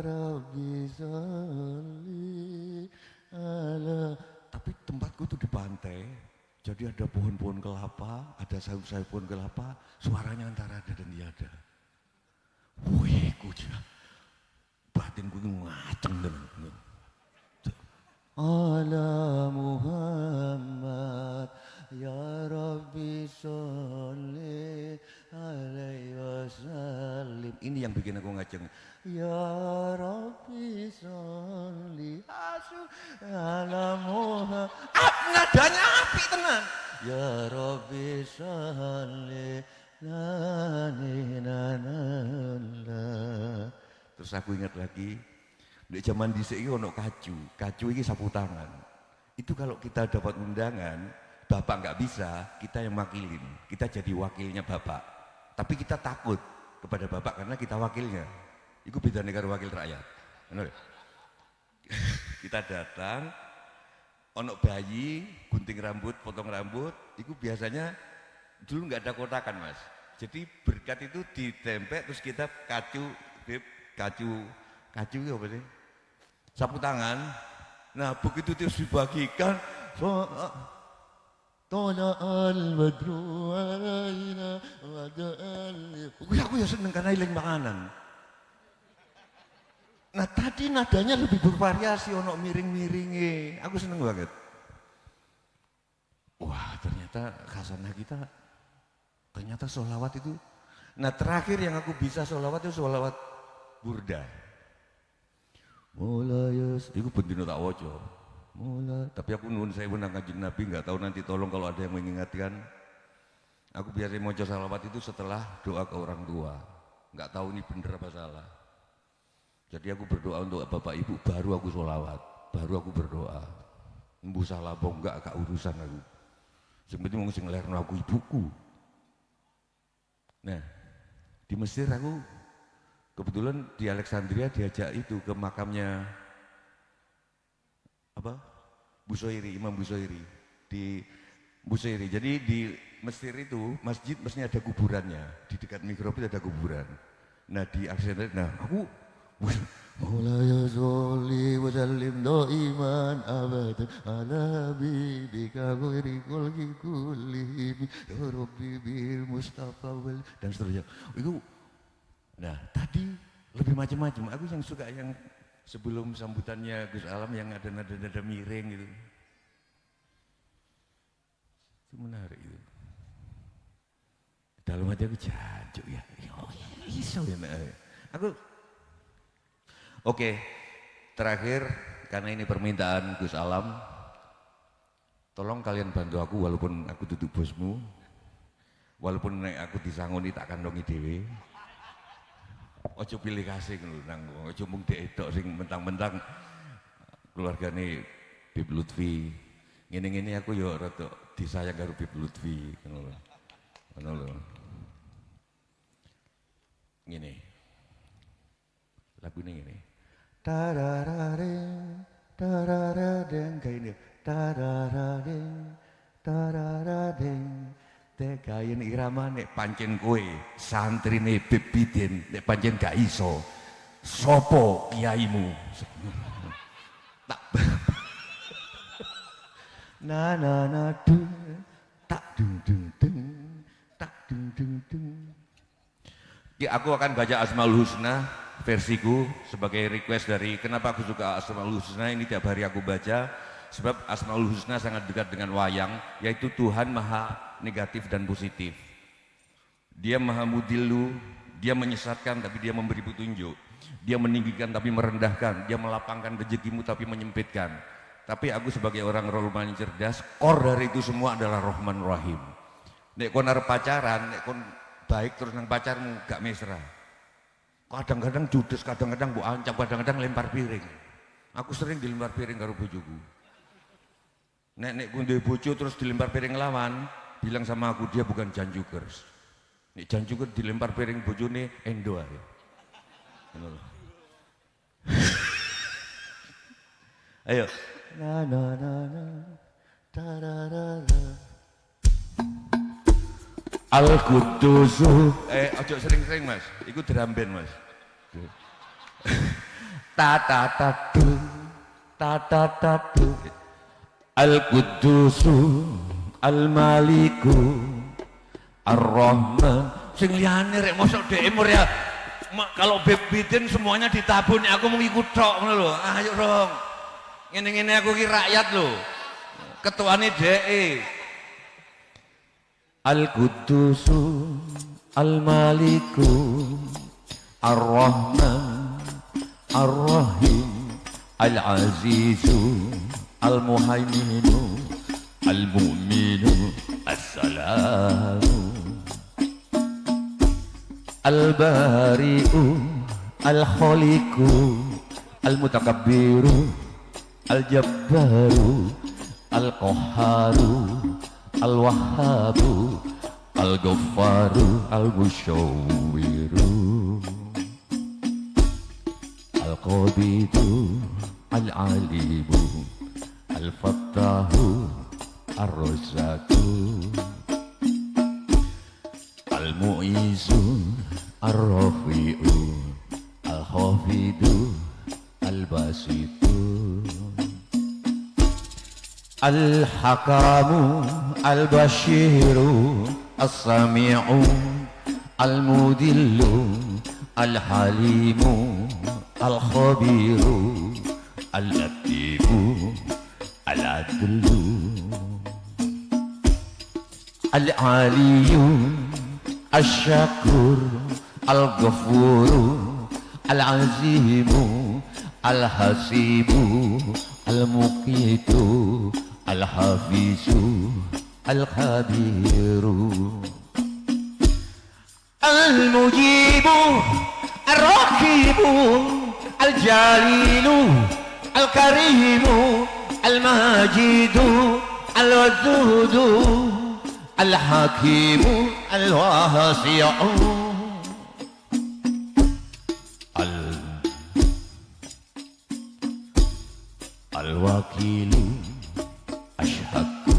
Rabbi sholli ala. Tapi tempatku tuh di pantai. Jadi ada pohon-pohon kelapa, ada sayur-sayur pohon kelapa, suaranya antara ada dan tiada. Wih, kuja. Batinku itu ngaceng dengan. Ala Muhammad ya Rabbi sholli alaihi wasallim. Ini yang bikin aku ngaceng. Ya Rabbi sholli ala Muhammad. Nadanya api tenan. Ya Rabbi sholli terus aku ingat lagi di zaman dhisik iki ono kacu iki sapu tangan. Itu kalau kita dapat undangan, bapak nggak bisa, kita yang wakilin, kita jadi wakilnya bapak. Tapi kita takut kepada bapak karena kita wakilnya. Itu beda karo wakil rakyat. Benar? Kita datang, ono bayi, gunting rambut, potong rambut, itu biasanya dulu nggak ada kotakan mas. Jadi berkat itu ditempel terus kita kacu itu apa sih? Sapu tangan. Nah begitu terus dibagikan, tola'al badru alaina wada'al. Aku ya seneng karena iling makanan. Nah tadi nadanya lebih bervariasi, ono miring-miringi. Aku seneng banget. Wah ternyata khasanah kita, ternyata sholawat itu. Nah terakhir yang aku bisa sholawat itu sholawat burda. Mulai, itu bendino tak waca. Mulai, tapi aku nuwun sewu nang Kanjeng Nabi, nggak tahu nanti tolong kalau ada yang mengingatkan. Aku biasa maca sholawat itu setelah doa ke orang tua. Nggak tahu ini bener apa salah. Jadi aku berdoa untuk bapak ibu, baru aku sholawat, baru aku berdoa. Mbu salah apa enggak, agak urusan aku. Sing penting mung sing nglerno aku ibuku. Nah, di Mesir aku kebetulan di Alexandria diajak itu ke makamnya apa? Busoiri, Imam Busoiri di Busoiri. Jadi di Mesir itu masjid mestinya ada kuburannya, di dekat mihrab itu ada kuburan. Nah di Alexandria, nah aku Maulaya sholli wa sallim daiman abadan ala bibika ghairi khalqi kullihim ya rabbi bil mustafa wal dan seterusnya. Itu nah tadi lebih macam-macam. Aku yang suka yang sebelum sambutannya Gus Alam yang ada nada-nada miring gitu. Itu menarik itu. Dalam hati aku jancuk ya. Oh, iso ya. Aku oke, terakhir karena ini permintaan Gus Alam, tolong kalian bantu aku walaupun aku duduk bosmu, walaupun aku disangoni tak kandongi dewe. Ojo pilih kasih ngono nang, ojo mung diedok sing mentang-mentang keluargane Bib Lutfi. Ngene-ngene aku yo rada disayang karo Bib Lutfi ngono lho. Ngono lho. Ngene. Lagune ngene. Tararareng, tararareng kayak ini. Tararareng, tararareng. Tegayen irama nek pancen kowe santrine Bib Bidin nek pancen gak iso. Sopo kiaimu? Tak. Na na na dung, tak dung dung dung, tak dung dung dung. Ya, aku akan baca Asmaul Husna versiku sebagai request dari kenapa aku suka Asmaul Husna ini tiap hari aku baca sebab Asmaul Husna sangat dekat dengan wayang, yaitu Tuhan maha negatif dan positif. Dia maha mudillu, dia menyesatkan tapi dia memberi petunjuk, dia meninggikan tapi merendahkan, dia melapangkan rezekimu tapi menyempitkan. Tapi aku sebagai orang rohani cerdas, core dari itu semua adalah Rahman Rahim. Nek kon arep pacaran, nek kon baik terus nang pacarmu gak mesra. Kadang-kadang judes, kadang-kadang mbok ancam, kadang-kadang lempar piring. Aku sering dilempar piring karo bojoku. Nek ku duwe bojo terus dilempar piring lawan, bilang sama aku dia bukan janjukers. Nek janjuker dilempar piring bojone endo ae. Ngono lho. Ayo. Na na na na. Tararara. Al-Quddus. Ojo sering-sering Mas, iku drum band Mas. Ta-ta-ta-du, ta-ta-ta-du. Al-Quddus, Al-Maliku, Ar-Rahman. Sing liyane rek mosok dhek mur ya. Kalau Bidin semuanya ditabun, aku mau ikut tok ngono lho. Ayo dong. Ngene-ngene aku ki rakyat lho. Ketuane dhek. Al-Quddus, Al-Maliku, Ar-Rahman, Ar-Rahim, Al-Azizu, Al-Muhaiminu, Al-Mu'minu, As-Salamu, Al-Bari'u, Al-Khaliqu, Al-Mutakabbiru, Al-Jabbaru, Al-Qahharu, Al-Wahhabu, Al-Ghaffaru, Al-Musyawwiru, Al-Qabidu, Al-Alimu, Al-Fattahu, Ar-Razzaqu, Al-Mu'izu, Ar-Rafi'u, Al-Khafidu, Al-Basitu, Al-Hakamu, Al-Bashiru, As-Sami'u, Al-Mudillu, Al-Halimu, Al-Khabiru, Al-Latifu, Al-Adlu, Al-Aliyu, Al-Syakur, Al-Ghafuru, Al-Azimu, Al-Hasibu, Al-Muqitu, Al-Hafizu, Al-Khabiru, Al-Mujibu, Al-Rakibu, Al-Jalilu, Al-Karimu, Al-Majidu, Al-Wadudu, Al-Hakimu, Al-Wasi'u, Al-Wakilu, Ashhaku,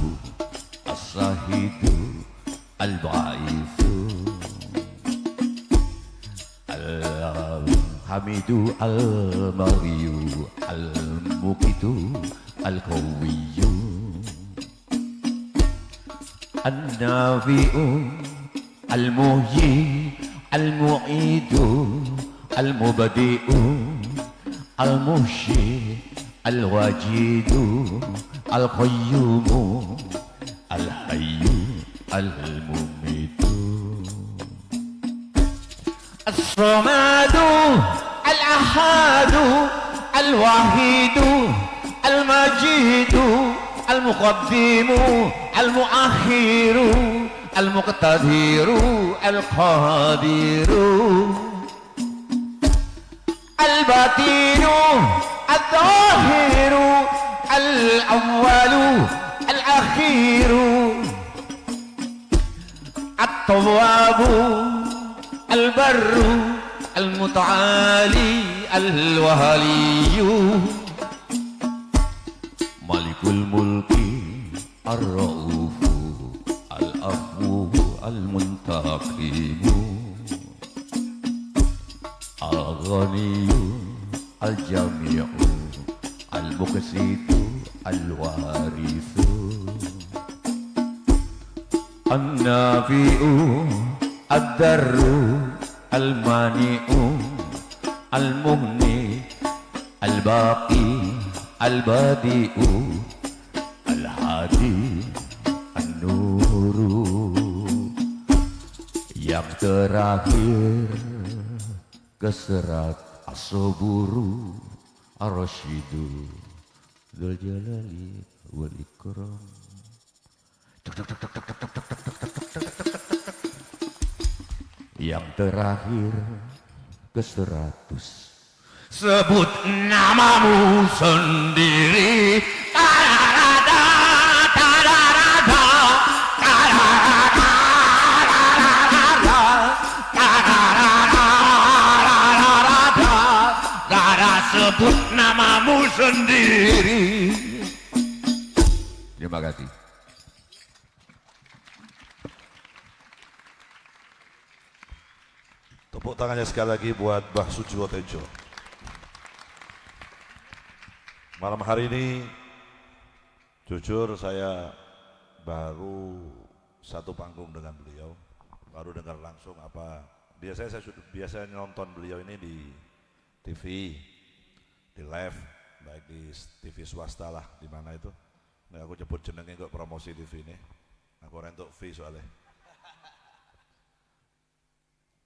As-Sahidu, Al-Ba'ithu, Al-Hamidu, Al-Mariyu, Al-Muqitu, Al-Qawiyyu, Al-Nafi'u, Al-Muhyi, Al-Mu'idu, Al-Mubadi'u, Al-Muhyi, Al-Wajidu, Al-Qayyumu, Al-Hayyu, Al-Mumitu, As-Samadu, Al-Ahadu, Al-Wahidu, Al-Majidu, Al-Muqaddimu, Al-Muakhiru, Al-Muqtadiru, Al-Qadiru, Al-Batinu, Al-Zahiru, Al-Awwalu, Al-Akhiru, At-Tawwabu, Al-Barru, Al-Muta'ali, Al-Wahaliyu, Malikul Mulki, Ar-Ra'ufu, Al-Afu, Al-Muntaqimu, Al-Ghaniyu, Al-Jami'u, Al-Muqsitu, Al-Warithu, An-Nafi'u, Ad-Darru, Al-Mani'u, Al-Mughni, Al-Baqi, Al-Badi'u, Al-Hadi, An-Nuru, yang terakhir keserat As-Saburu, Ar-Rasyidu, Dzul Jalali wal Ikram. Yang terakhir ke-100. Sebut namamu sendiri. Tararada, tararada, tararada, tararada, tararada, sebut namamu sendiri. Terima kasih. Tepuk tangannya sekali lagi buat Mbah Sujiwo Tejo. Malam hari ini jujur saya baru satu panggung dengan beliau, baru dengar langsung apa. Biasanya saya sudah biasa nonton beliau ini di TV, di live, baik di TV swasta lah, di mana itu. Nah, aku nyebut jenenge kok promosi TV ini. Aku rentuk fee soalnya.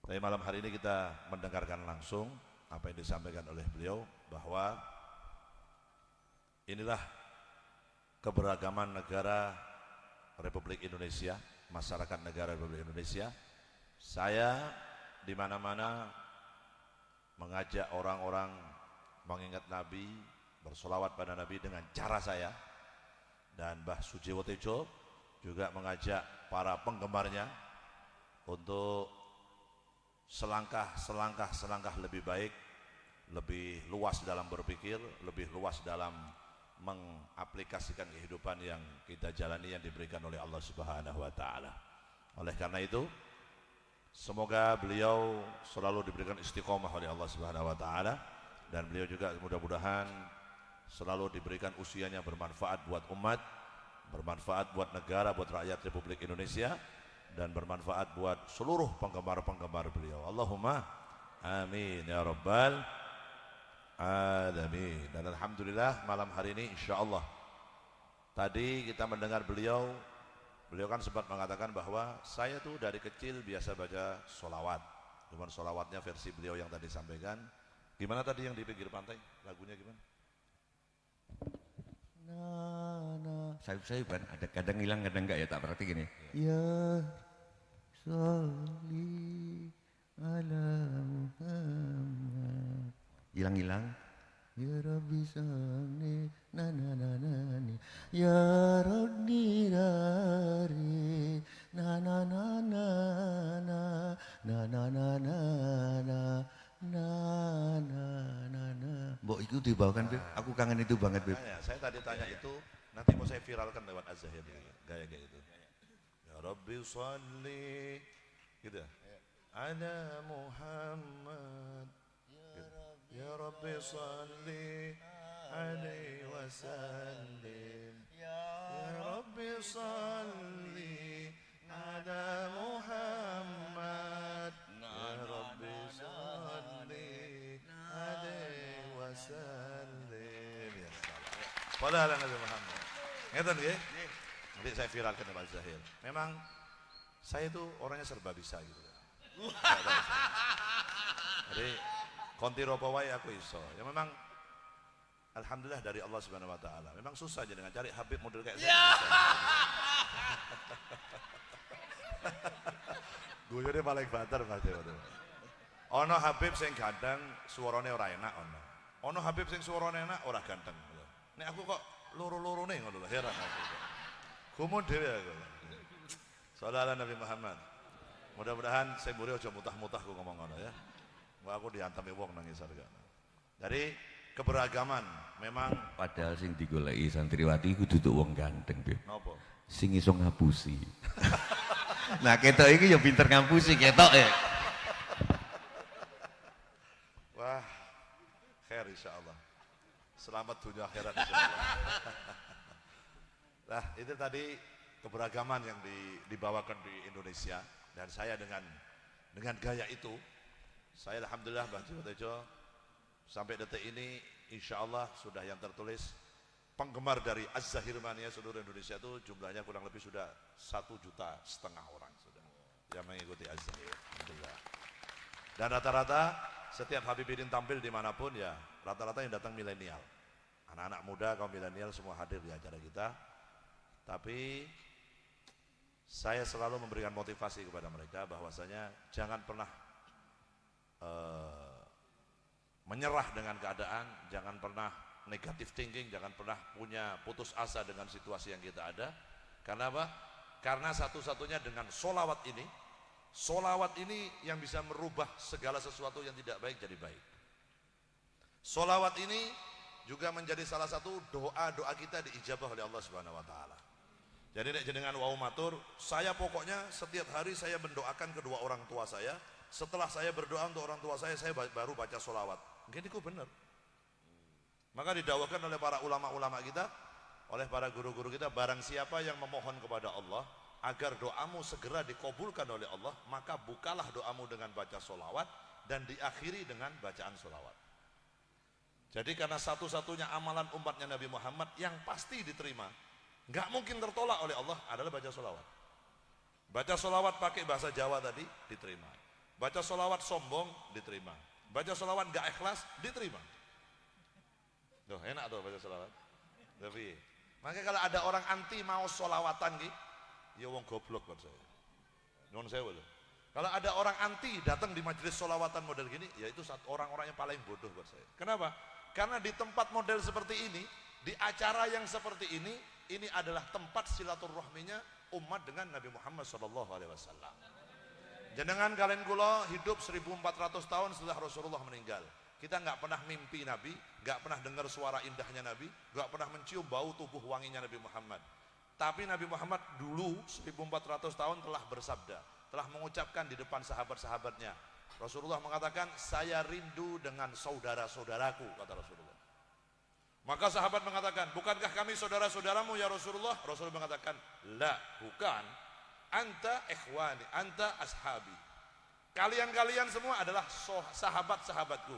Tapi malam hari ini kita mendengarkan langsung apa yang disampaikan oleh beliau bahwa inilah keberagaman negara Republik Indonesia, masyarakat negara Republik Indonesia. Saya di mana-mana mengajak orang-orang mengingat Nabi, bersolawat pada Nabi dengan cara saya, dan Mbah Sujiwo Tejo juga mengajak para penggemarnya untuk selangkah lebih baik, lebih luas dalam berpikir, lebih luas dalam mengaplikasikan kehidupan yang kita jalani yang diberikan oleh Allah Subhanahu wa taala. Oleh karena itu, semoga beliau selalu diberikan istiqomah oleh Allah Subhanahu wa taala, dan beliau juga mudah-mudahan selalu diberikan usianya bermanfaat buat umat, bermanfaat buat negara, buat rakyat Republik Indonesia, dan bermanfaat buat seluruh penggemar-penggemar beliau. Allahumma amin ya rabbal alamin. Dan alhamdulillah malam hari ini insyaallah tadi kita mendengar beliau kan sempat mengatakan bahwa saya tuh dari kecil biasa baca sholawat, cuman sholawatnya versi beliau yang tadi sampaikan. Gimana tadi yang di pinggir pantai lagunya gimana? Sayup-sayupan, ada kadang hilang kadang enggak ya, tak perhatiin ya. Ya sholli ala Muhammad. Hilang-hilang. Ya Rabbi salli na na na na ni. Ya Rabbi dari na na na na na na na na na na na na na na. Mbok itu dibawakan, Beb. Aku kangen itu banget, Beb. Saya tadi tanya itu, nanti mau saya viralkan lewat Az-Zahir, gaya kayak gitu. Ya Rabbi sholli, gitu ya. Ala Muhammad. Ya Rabbi sholli alaihi wasallim. Ya Rabbi sholli ala Muhammad. Ya Rabbi sholli alaihi wasallim. Ya salam. Wala ala Nabi Muhammad. Ngeten nggih? Nanti saya viralkan ke Pak Zahir. Memang saya itu orangnya serba bisa gitu. Jadi konti ropo wae aku iso. Ya memang alhamdulillah dari Allah Subhanahu wa taala. Memang susah aja dengan cari Habib model kayak saya. Guyone paling banter Mas Dewa. Ono Habib sing ganteng, suarane ora enak ono. Ono Habib sing suarane enak ora ganteng. Nek aku kok loro-lorone ngono lho, heran aku. Gumun dhewe aku. Sallallahu Nabi Muhammad. Mudah-mudahan saya muri aja mutah-mutah ku ngomong ngono ya. Wah aku diantemi wong nangis harga. Dari keberagaman memang Padahal sing digoleki santriwati kudu tutuk wong ganteng, Beb. nopo. Sing iso ngapusi. Nah, ketok iki ya pinter ngapusi ketok ya. Wah, khair insyaallah. Selamat dunia akhirat insyaallah. Nah, itu tadi keberagaman yang dibawakan di Indonesia, dan saya dengan gaya itu, saya alhamdulillah Mbah Sujiwo Tejo sampai detik ini insyaallah sudah yang tertulis penggemar dari Az-Zahir Mania seluruh Indonesia itu jumlahnya kurang lebih sudah 1,5 juta orang sudah yang mengikuti Az-Zahir. Alhamdulillah. Dan rata-rata setiap Habibidin tampil dimanapun ya rata-rata yang datang milenial, anak-anak muda kaum milenial semua hadir di acara kita. Tapi saya selalu memberikan motivasi kepada mereka bahwasanya jangan pernah menyerah dengan keadaan, jangan pernah negatif thinking, jangan pernah punya putus asa dengan situasi yang kita ada. Karena apa? Karena satu-satunya dengan solawat ini yang bisa merubah segala sesuatu yang tidak baik jadi baik. Solawat ini juga menjadi salah satu doa-doa kita diijabah oleh Allah Subhanahu wa taala. Jadi nek jenengan wau matur, saya pokoknya setiap hari saya mendoakan kedua orang tua saya setelah saya berdoa untuk orang tua saya baru baca sholawat. Gini ku bener. Maka didakwakan oleh para ulama-ulama kita, oleh para guru-guru kita, barang siapa yang memohon kepada Allah agar doamu segera dikabulkan oleh Allah, maka bukalah doamu dengan baca sholawat dan diakhiri dengan bacaan sholawat. Jadi karena satu-satunya amalan umatnya Nabi Muhammad yang pasti diterima, nggak mungkin tertolak oleh Allah adalah baca sholawat. Baca sholawat pakai bahasa Jawa tadi diterima. Baca sholawat sombong diterima. Baca sholawat nggak ikhlas diterima. Tuh enak tuh baca sholawat. Tapi makanya kalau ada orang anti mau sholawatan gitu, ya wong goblok buat saya. Non sewu loh. Kalau ada orang anti datang di majelis sholawatan model gini, ya itu orang-orang yang paling bodoh buat saya. Kenapa? Karena di tempat model seperti ini, di acara yang seperti ini adalah tempat silaturahminya umat dengan Nabi Muhammad SAW. Jenengan kalian kula hidup 1400 tahun setelah Rasulullah meninggal. Kita nggak pernah mimpi Nabi, nggak pernah dengar suara indahnya Nabi, nggak pernah mencium bau tubuh wanginya Nabi Muhammad. Tapi Nabi Muhammad dulu 1400 tahun telah bersabda, telah mengucapkan di depan sahabat-sahabatnya. Rasulullah mengatakan, saya rindu dengan saudara-saudaraku, kata Rasulullah. Maka sahabat mengatakan, bukankah kami saudara-saudaramu ya Rasulullah? Rasulullah mengatakan, la, bukan. Anta ikhwani, anta ashabi. Kalian-kalian semua adalah sahabat-sahabatku.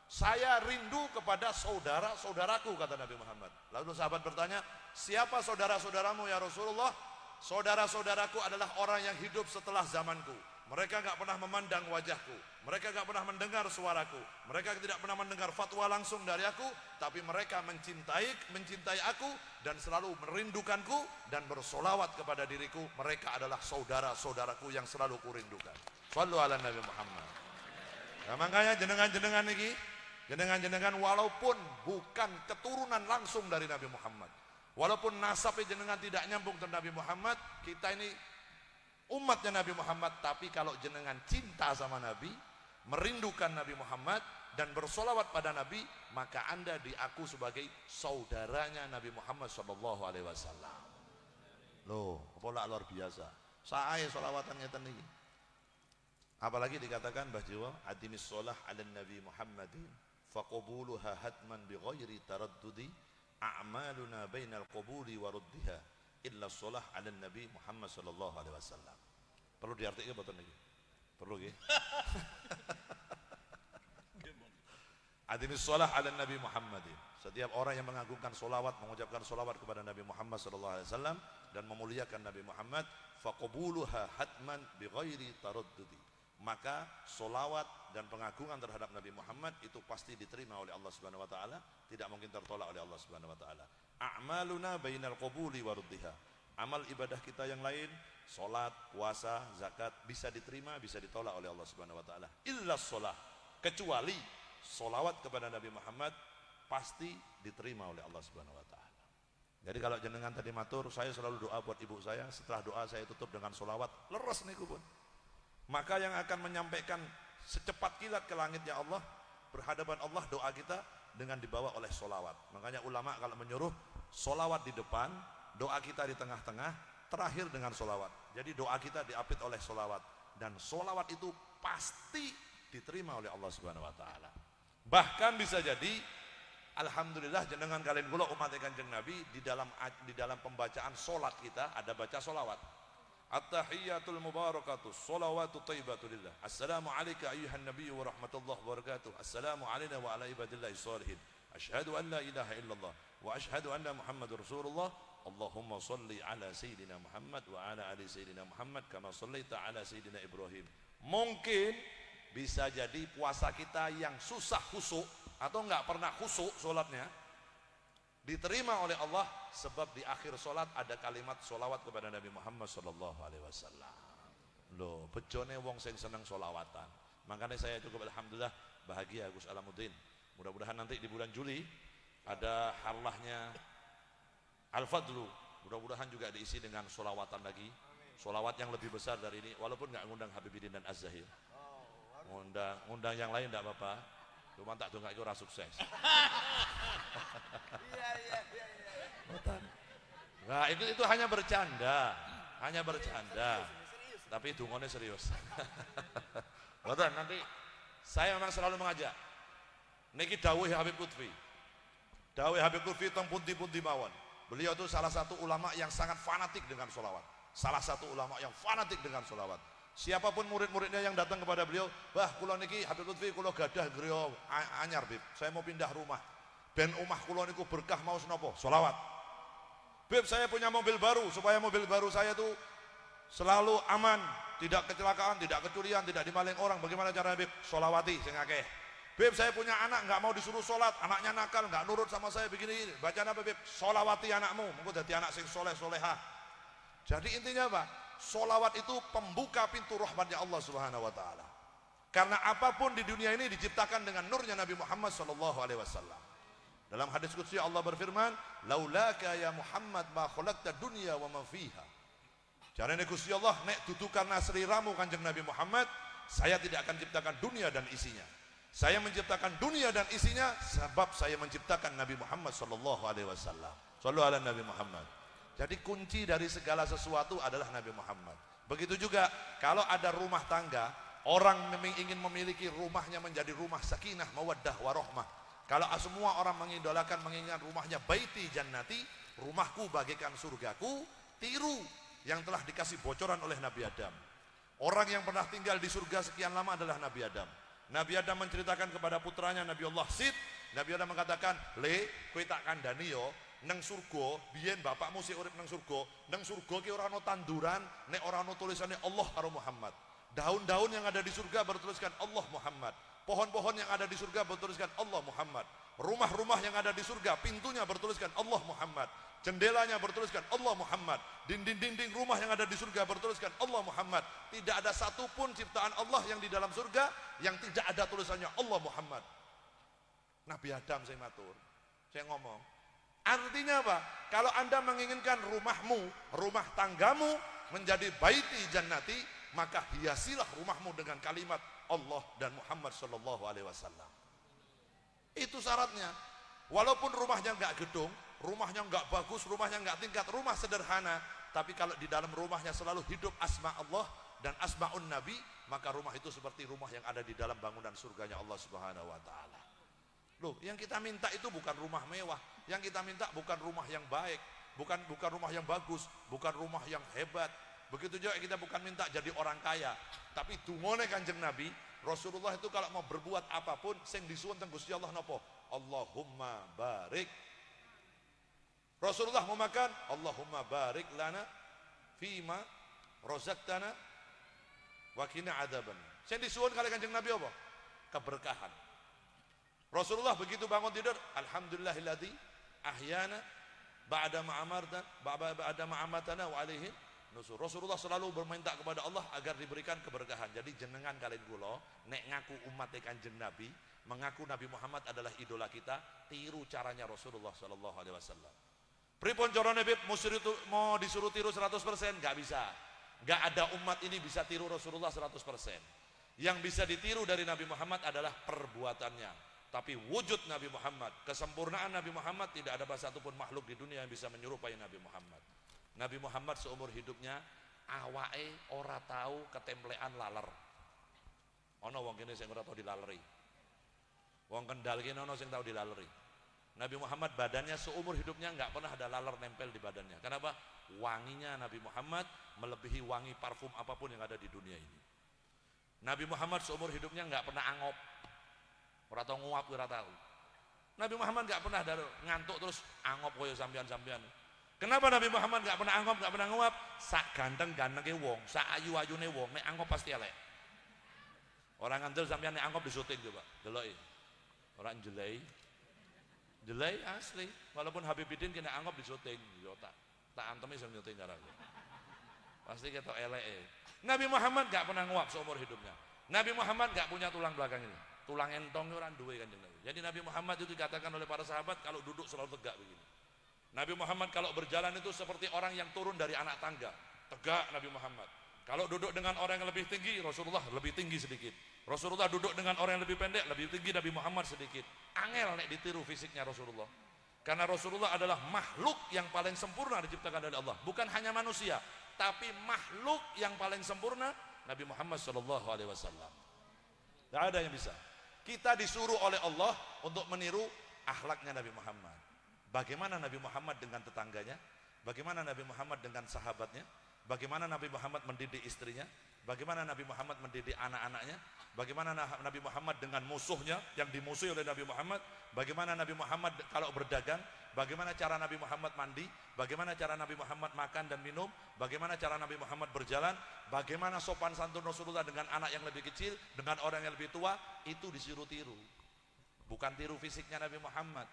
Saya rindu kepada saudara-saudaraku, kata Nabi Muhammad. Lalu sahabat bertanya, siapa saudara-saudaramu ya Rasulullah? Saudara-saudaraku adalah orang yang hidup setelah zamanku. Mereka gak pernah memandang wajahku, mereka gak pernah mendengar suaraku, mereka tidak pernah mendengar fatwa langsung dari aku, tapi mereka mencintai aku dan selalu merindukanku dan bersolawat kepada diriku. Mereka adalah saudara-saudaraku yang selalu kurindukan. Shallu ala Nabi Muhammad. Nah, makanya jenengan walaupun bukan keturunan langsung dari Nabi Muhammad, walaupun nasabnya jenengan tidak nyambung dengan Nabi Muhammad, kita ini umatnya Nabi Muhammad, tapi kalau jenengan cinta sama Nabi, merindukan Nabi Muhammad dan bersolawat pada Nabi, maka anda diaku sebagai saudaranya Nabi Muhammad SAW. Loh, apa luar biasa. Saya solawatan ngeten niki. Apalagi dikatakan Mbah Jiwa, adimis sholah ala Nabi Muhammadin faqabuluha hatman bi ghairi taraddudi a'maluna bainal qabuli wa ruddiha illa sholah ala Nabi Muhammad sallallahu alaihi wasallam. Perlu diartikan betul niki? Perlu nggih? Adimis sholah ala Nabi Muhammadin. Setiap orang yang mengagungkan solawat, mengucapkan solawat kepada Nabi Muhammad sallallahu alaihi wasallam dan memuliakan Nabi Muhammad, faqabuluha hatman bi ghairi taraddudi. Maka solawat dan pengagungan terhadap Nabi Muhammad itu pasti diterima oleh Allah Subhanahu wa taala, tidak mungkin tertolak oleh Allah Subhanahu wa taala. A'maluna bainal qabuli wa ruddiha. Amal ibadah kita yang lain, salat, puasa, zakat bisa diterima, bisa ditolak oleh Allah Subhanahu wa taala. Illa shalah, kecuali solawat kepada Nabi Muhammad pasti diterima oleh Allah Subhanahu wa taala. Jadi kalau jenengan tadi matur, saya selalu doa buat ibu saya, setelah doa saya tutup dengan solawat, leres niku pun. Maka yang akan menyampaikan secepat kilat ke langitnya Allah, berhadapan Allah doa kita dengan dibawa oleh solawat. Makanya ulama kalau menyuruh solawat di depan, doa kita di tengah-tengah, terakhir dengan solawat. Jadi doa kita diapit oleh solawat, dan solawat itu pasti diterima oleh Allah Subhanahu Wa Taala. Bahkan bisa jadi, alhamdulillah jenengan kalian kula umat Kanjeng Nabi di dalam pembacaan solat kita ada baca solawat. At-tahiyyatul mubarakatuh, salawatu thayyibatu lillah. Assalamu alayka ayyuhan nabiyyu wa rahmatullahi wa barakatuh. Assalamu alayna wa ala ibadillahi shalihin. Asyhadu an la ilaha illallah wa asyhadu anna Muhammadur Rasulullah. Allahumma salli ala sayyidina Muhammad wa ala ali sayyidina Muhammad kama sallaita ala sayyidina Ibrahim. Mungkin bisa jadi puasa kita yang susah khusyuk atau enggak pernah khusyuk salatnya diterima oleh Allah sebab di akhir solat ada kalimat solawat kepada Nabi Muhammad sallallahu alaihi wasallam. Loh, bejone wong sing seneng solawatan. Makanya saya cukup alhamdulillah bahagia Gus Alamuddin. Mudah-mudahan nanti di bulan Juli ada harlahnya Al-Fadlu. Mudah-mudahan juga diisi dengan solawatan lagi. Solawat yang lebih besar dari ini, walaupun nggak ngundang Habibidin dan Az-Zahir. Ngundang yang lain enggak apa-apa. Cuma tak dongak itu ora sukses. Iya. Nah, itu hanya bercanda, tapi dungone serius. Boten, nanti saya memang selalu mengajak. Niki dawuh Habib Lutfi. Dawuh Habib Lutfi teng pundi-pundi mawon. Beliau itu salah satu ulama yang sangat fanatik dengan sholawat. Salah satu ulama yang fanatik dengan sholawat. Siapapun murid-muridnya yang datang kepada beliau, "Bah, kula niki Habib Lutfi kula gadah griya anyar, Bib. Saya mau pindah rumah. Ben omah kula niku berkah mau senopo? Sholawat. Bib, saya punya mobil baru, supaya mobil baru saya itu selalu aman, tidak kecelakaan, tidak kecurian, tidak dimaling orang. Bagaimana caranya, Bib? Sholawati sing akeh. Bib, saya punya anak nggak mau disuruh sholat, anaknya nakal, nggak nurut sama saya begini. Bacaan apa, Bib? Sholawati anakmu, mengko dadi anak sing soleh solehah. Jadi intinya apa? Sholawat itu pembuka pintu rahmatnya Allah Subhanahu Wa Taala. Karena apapun di dunia ini diciptakan dengan nurnya Nabi Muhammad Sallallahu Alaihi Wasallam. Dalam hadis qudsi Allah berfirman, "Laulaka ya Muhammad ma khalaqta dunya wa ma fiha." Jarane Gusti Allah, nek dudu karena sliramu Kanjeng Nabi Muhammad, saya tidak akan ciptakan dunia dan isinya. Saya menciptakan dunia dan isinya sebab saya menciptakan Nabi Muhammad sallallahu alaihi wasallam. Shallu ala Nabi Muhammad. Jadi kunci dari segala sesuatu adalah Nabi Muhammad. Begitu juga kalau ada rumah tangga, orang ingin memiliki rumahnya menjadi rumah sakinah, mawaddah, warahmah. Kalau semua orang mengidolakan, mengingat rumahnya baiti jannati, rumahku bagaikan surgaku, tiru yang telah dikasih bocoran oleh Nabi Adam. Orang yang pernah tinggal di surga sekian lama adalah Nabi Adam. Nabi Adam menceritakan kepada putranya Nabi Allah Sid. Nabi Adam mengatakan, "Le, kowe tak kandhani yo, nang surga, biyen bapakmu sik urip nang surga ki ora ana tanduran, nek ora ana tulisannya Allah karo Muhammad. Daun-daun yang ada di surga bertuliskan Allah Muhammad. Pohon-pohon yang ada di surga bertuliskan Allah Muhammad. Rumah-rumah yang ada di surga, pintunya bertuliskan Allah Muhammad. Jendelanya bertuliskan Allah Muhammad. Dinding-dinding rumah yang ada di surga bertuliskan Allah Muhammad. Tidak ada satupun ciptaan Allah yang di dalam surga yang tidak ada tulisannya Allah Muhammad." Nabi Adam saya matur, saya ngomong, artinya apa? Kalau Anda menginginkan rumahmu, rumah tanggamu menjadi baiti jannati, maka hiasilah rumahmu dengan kalimat Allah dan Muhammad sallallahu alaihi wasallam. Itu syaratnya. Walaupun rumahnya enggak gedung, rumahnya enggak bagus, rumahnya enggak tingkat, rumah sederhana, tapi kalau di dalam rumahnya selalu hidup asma Allah dan asmaun Nabi, maka rumah itu seperti rumah yang ada di dalam bangunan surganya Allah Subhanahu wa taala. Loh, yang kita minta itu bukan rumah mewah, yang kita minta bukan rumah yang baik, bukan rumah yang bagus, bukan rumah yang hebat. Begitu juga kita bukan minta jadi orang kaya, tapi dungone Kanjeng Nabi, Rasulullah itu kalau mau berbuat apapun sing disuwun teng Gusti Allah napa? Allahumma barik. Rasulullah mau makan, Allahumma barik lana fima razaqtana wa qina adzaban. Sing disuwun kali Kanjeng Nabi apa? Keberkahan. Rasulullah begitu bangun tidur, alhamdulillahilladzi ahyana ba'da ma'amatana wa alaihi nusur. Rasulullah selalu berminta kepada Allah agar diberikan keberkahan. Jadi jenengan kalian kula nek ngaku umat Kanjeng Nabi, mengaku Nabi Muhammad adalah idola kita, tiru caranya Rasulullah sallallahu alaihi wasallam. Pripun carane Bib mau disuruh tiru 100%? Enggak bisa. Enggak ada umat ini bisa tiru Rasulullah 100%. Yang bisa ditiru dari Nabi Muhammad adalah perbuatannya. Tapi wujud Nabi Muhammad, kesempurnaan Nabi Muhammad, tidak ada satupun makhluk di dunia yang bisa menyerupai Nabi Muhammad. Nabi Muhammad seumur hidupnya awake ora tahu ketemplean laler. Ana wong kene sing ora tahu dilaleri. Wong Kendal kene ana sing tahu dilaleri. Nabi Muhammad badannya seumur hidupnya enggak pernah ada laler nempel di badannya. Kenapa? Wanginya Nabi Muhammad melebihi wangi parfum apapun yang ada di dunia ini. Nabi Muhammad seumur hidupnya enggak pernah angop. Ora tau nguap, ora tahu. Nabi Muhammad enggak pernah ngantuk terus angop koyo sampean-sampean. Kenapa Nabi Muhammad enggak pernah angop, enggak pernah nguap? Sak ganteng-gantenge wong, sak ayu-ayune wong, nek angop pasti elek. Orang ngandel sampean nek angop disuting coba, deloki. Ora jelei. Jelei asli. Walaupun Habibidin kena angop disuting, yo tak antemi sing nyuting carane. Pasti ketok eleke. Nabi Muhammad enggak pernah nguap seumur hidupnya. Nabi Muhammad enggak punya tulang belakang ini. Tulang entong orang duwe Kanjeng Nabi. Jadi Nabi Muhammad itu dikatakan oleh para sahabat kalau duduk selalu tegak begini. Nabi Muhammad kalau berjalan itu seperti orang yang turun dari anak tangga. Tegak Nabi Muhammad. Kalau duduk dengan orang yang lebih tinggi, Rasulullah lebih tinggi sedikit. Rasulullah duduk dengan orang yang lebih pendek, lebih tinggi Nabi Muhammad sedikit. Angel nek ditiru fisiknya Rasulullah. Karena Rasulullah adalah makhluk yang paling sempurna diciptakan oleh Allah. Bukan hanya manusia, tapi makhluk yang paling sempurna Nabi Muhammad sallallahu alaihi wasallam. Tidak ada yang bisa. Kita disuruh oleh Allah untuk meniru akhlaknya Nabi Muhammad. Bagaimana Nabi Muhammad dengan tetangganya? Bagaimana Nabi Muhammad dengan sahabatnya? Bagaimana Nabi Muhammad mendidik istrinya? Bagaimana Nabi Muhammad mendidik anak-anaknya? Bagaimana Nabi Muhammad dengan musuhnya yang dimusuhi oleh Nabi Muhammad? Bagaimana Nabi Muhammad kalau berdagang? Bagaimana cara Nabi Muhammad mandi? Bagaimana cara Nabi Muhammad makan dan minum? Bagaimana cara Nabi Muhammad berjalan? Bagaimana sopan santun Rasulullah dengan anak yang lebih kecil, dengan orang yang lebih tua? Itu disuruh tiru. Bukan tiru fisiknya Nabi Muhammad.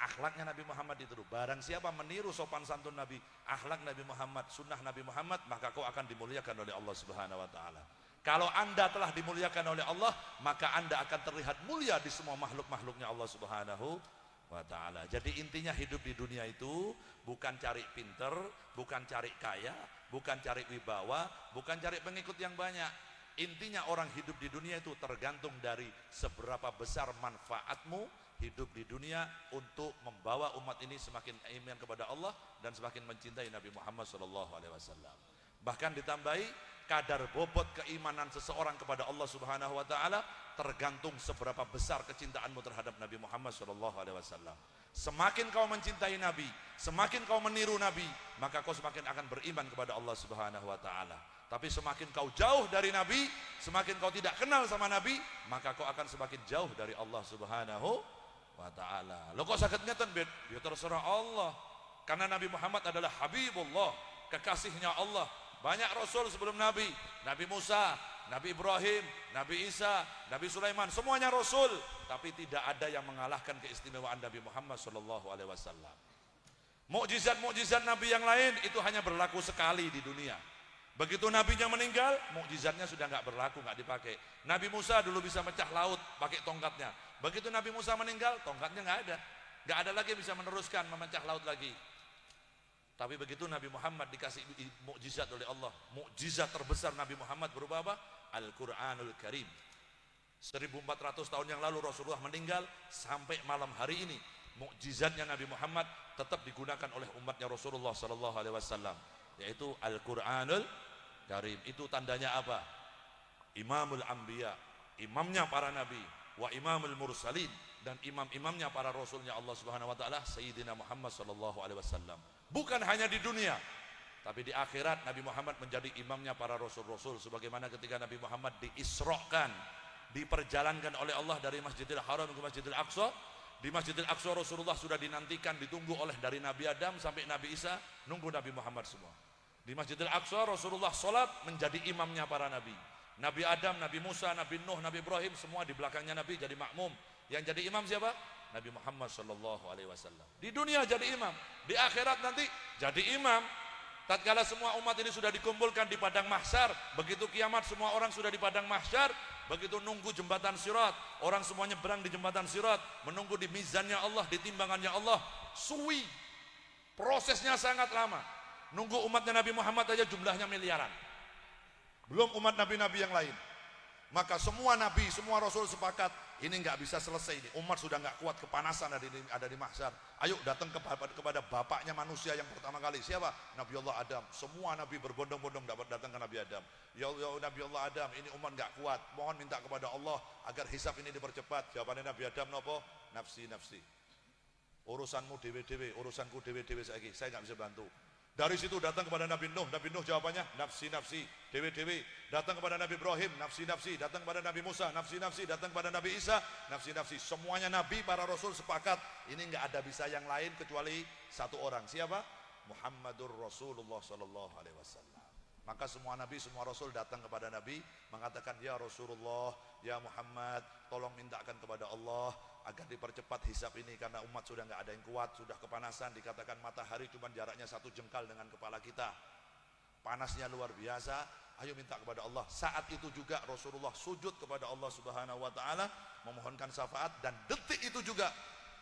Akhlaknya Nabi Muhammad ditiru. Barang siapa meniru sopan santun Nabi, akhlak Nabi Muhammad, sunnah Nabi Muhammad, maka kau akan dimuliakan oleh Allah Subhanahu wa taala. Kalau Anda telah dimuliakan oleh Allah, maka Anda akan terlihat mulia di semua makhluk-makhluknya Allah Subhanahu wa taala. Jadi intinya hidup di dunia itu bukan cari pinter, bukan cari kaya, bukan cari wibawa, bukan cari pengikut yang banyak. Intinya orang hidup di dunia itu tergantung dari seberapa besar manfaatmu hidup di dunia untuk membawa umat ini semakin iman kepada Allah dan semakin mencintai Nabi Muhammad SAW. Bahkan ditambahi kadar bobot keimanan seseorang kepada Allah Subhanahu wa taala tergantung seberapa besar kecintaanmu terhadap Nabi Muhammad SAW. Semakin kau mencintai Nabi, semakin kau meniru Nabi, maka kau semakin akan beriman kepada Allah Subhanahu wa taala. Tapi semakin kau jauh dari Nabi, semakin kau tidak kenal sama Nabi, maka kau akan semakin jauh dari Allah Subhanahu wa ta'ala. Lo kok sakit ngeten bet? Ya terserah Allah. Karena Nabi Muhammad adalah Habibullah, kekasihnya Allah. Banyak Rasul sebelum Nabi. Nabi Musa, Nabi Ibrahim, Nabi Isa, Nabi Sulaiman, semuanya Rasul. Tapi tidak ada yang mengalahkan keistimewaan Nabi Muhammad SAW. Mukjizat-mukjizat Nabi yang lain itu hanya berlaku sekali di dunia. Begitu nabinya meninggal, mukjizatnya sudah nggak berlaku, nggak dipakai. Nabi Musa dulu bisa mecah laut pakai tongkatnya. Begitu Nabi Musa meninggal, tongkatnya nggak ada lagi bisa meneruskan memecah laut lagi. Tapi begitu Nabi Muhammad dikasih mukjizat oleh Allah, mukjizat terbesar Nabi Muhammad berupa apa? Al-Quranul Karim. 1400 tahun yang lalu Rasulullah meninggal, sampai malam hari ini mukjizatnya Nabi Muhammad tetap digunakan oleh umatnya Rasulullah SAW, yaitu Al-Quranul Karim. Itu tandanya apa? Imamul Anbiya, imamnya para nabi, wa imamul mursalin, dan imam-imamnya para rasulnya Allah Subhanahu wa taala, Sayyidina Muhammad SAW. Bukan hanya di dunia, tapi di akhirat Nabi Muhammad menjadi imamnya para rasul-rasul. Sebagaimana ketika Nabi Muhammad diisrokan, diperjalankan oleh Allah dari Masjidil Haram ke Masjidil Aqsa. Di Masjidil Aqsa Rasulullah sudah dinantikan, ditunggu oleh dari Nabi Adam sampai Nabi Isa, nunggu Nabi Muhammad semua. Di Masjidil Aqsa Rasulullah sholat menjadi imamnya para nabi. Nabi Adam, Nabi Musa, Nabi Nuh, Nabi Ibrahim, semua di belakangnya Nabi jadi makmum. Yang jadi imam siapa? Nabi Muhammad SAW. Di dunia jadi imam, di akhirat nanti jadi imam. Tatkala semua umat ini sudah dikumpulkan di padang mahsyar, begitu kiamat semua orang sudah di padang mahsyar, begitu nunggu jembatan Sirat, orang semua nyebrang di jembatan Sirat, menunggu di mizannya Allah, di timbangannya Allah, suwi. Prosesnya sangat lama. Nunggu umatnya Nabi Muhammad aja jumlahnya miliaran. Belum umat nabi-nabi yang lain. Maka semua nabi, semua rasul sepakat, ini nggak bisa selesai ini. Umat sudah nggak kuat, kepanasan ada di mahsyar. Ayo datang kepada bapaknya manusia yang pertama kali. Siapa? Nabi Allah Adam. Semua nabi berbondong-bondong dapat datang ke Nabi Adam. Ya Nabi Allah Adam, ini umat nggak kuat. Mohon minta kepada Allah agar hisab ini dipercepat. Jawabannya Nabi Adam nopo? Nafsi nafsi. Urusanmu dewe-dewe, urusanku dewe-dewe saya nggak bisa bantu. Dari situ datang kepada Nabi Nuh jawabannya nafsi-nafsi, dewe-dewe. Datang kepada Nabi Ibrahim, nafsi-nafsi. Datang kepada Nabi Musa, nafsi-nafsi. Datang kepada Nabi Isa, nafsi-nafsi. Semuanya nabi, para rasul sepakat, ini nggak ada bisa yang lain kecuali satu orang. Siapa? Muhammadur Rasulullah sallallahu alaihi wasallam. Maka semua nabi, semua rasul datang kepada Nabi mengatakan, ya Rasulullah, ya Muhammad, tolong mintakan kepada Allah agar dipercepat hisab ini, karena umat sudah nggak ada yang kuat, sudah kepanasan. Dikatakan matahari cuma jaraknya 1 jengkal dengan kepala kita, panasnya luar biasa. Ayo minta kepada Allah. Saat itu juga Rasulullah sujud kepada Allah Subhanahu wa taala memohonkan syafaat, dan detik itu juga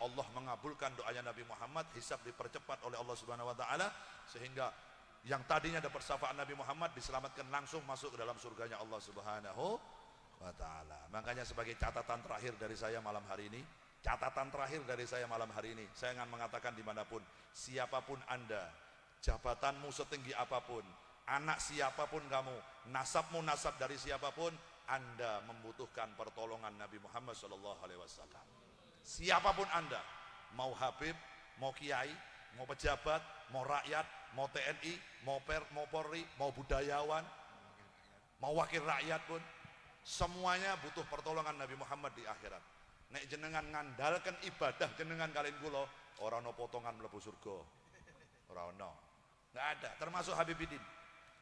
Allah mengabulkan doanya Nabi Muhammad, hisab dipercepat oleh Allah Subhanahu wa taala, sehingga yang tadinya dapat syafaat Nabi Muhammad diselamatkan langsung masuk ke dalam surganya Allah Subhanahu wa ta'ala. Makanya sebagai catatan terakhir dari saya malam hari ini, saya ingin mengatakan dimanapun, siapapun Anda, jabatanmu setinggi apapun, anak siapapun kamu, nasabmu nasab dari siapapun, Anda membutuhkan pertolongan Nabi Muhammad SAW. Siapapun Anda, mau Habib, mau Kiai, mau pejabat, mau rakyat, mau TNI, mau Polri, mau budayawan, mau wakil rakyat pun, semuanya butuh pertolongan Nabi Muhammad di akhirat. Nek jenengan ngandalkan ibadah jenengan kalian kula, ora ono potongan mlebu surga. Ora ono. Enggak ada, termasuk Habibidin.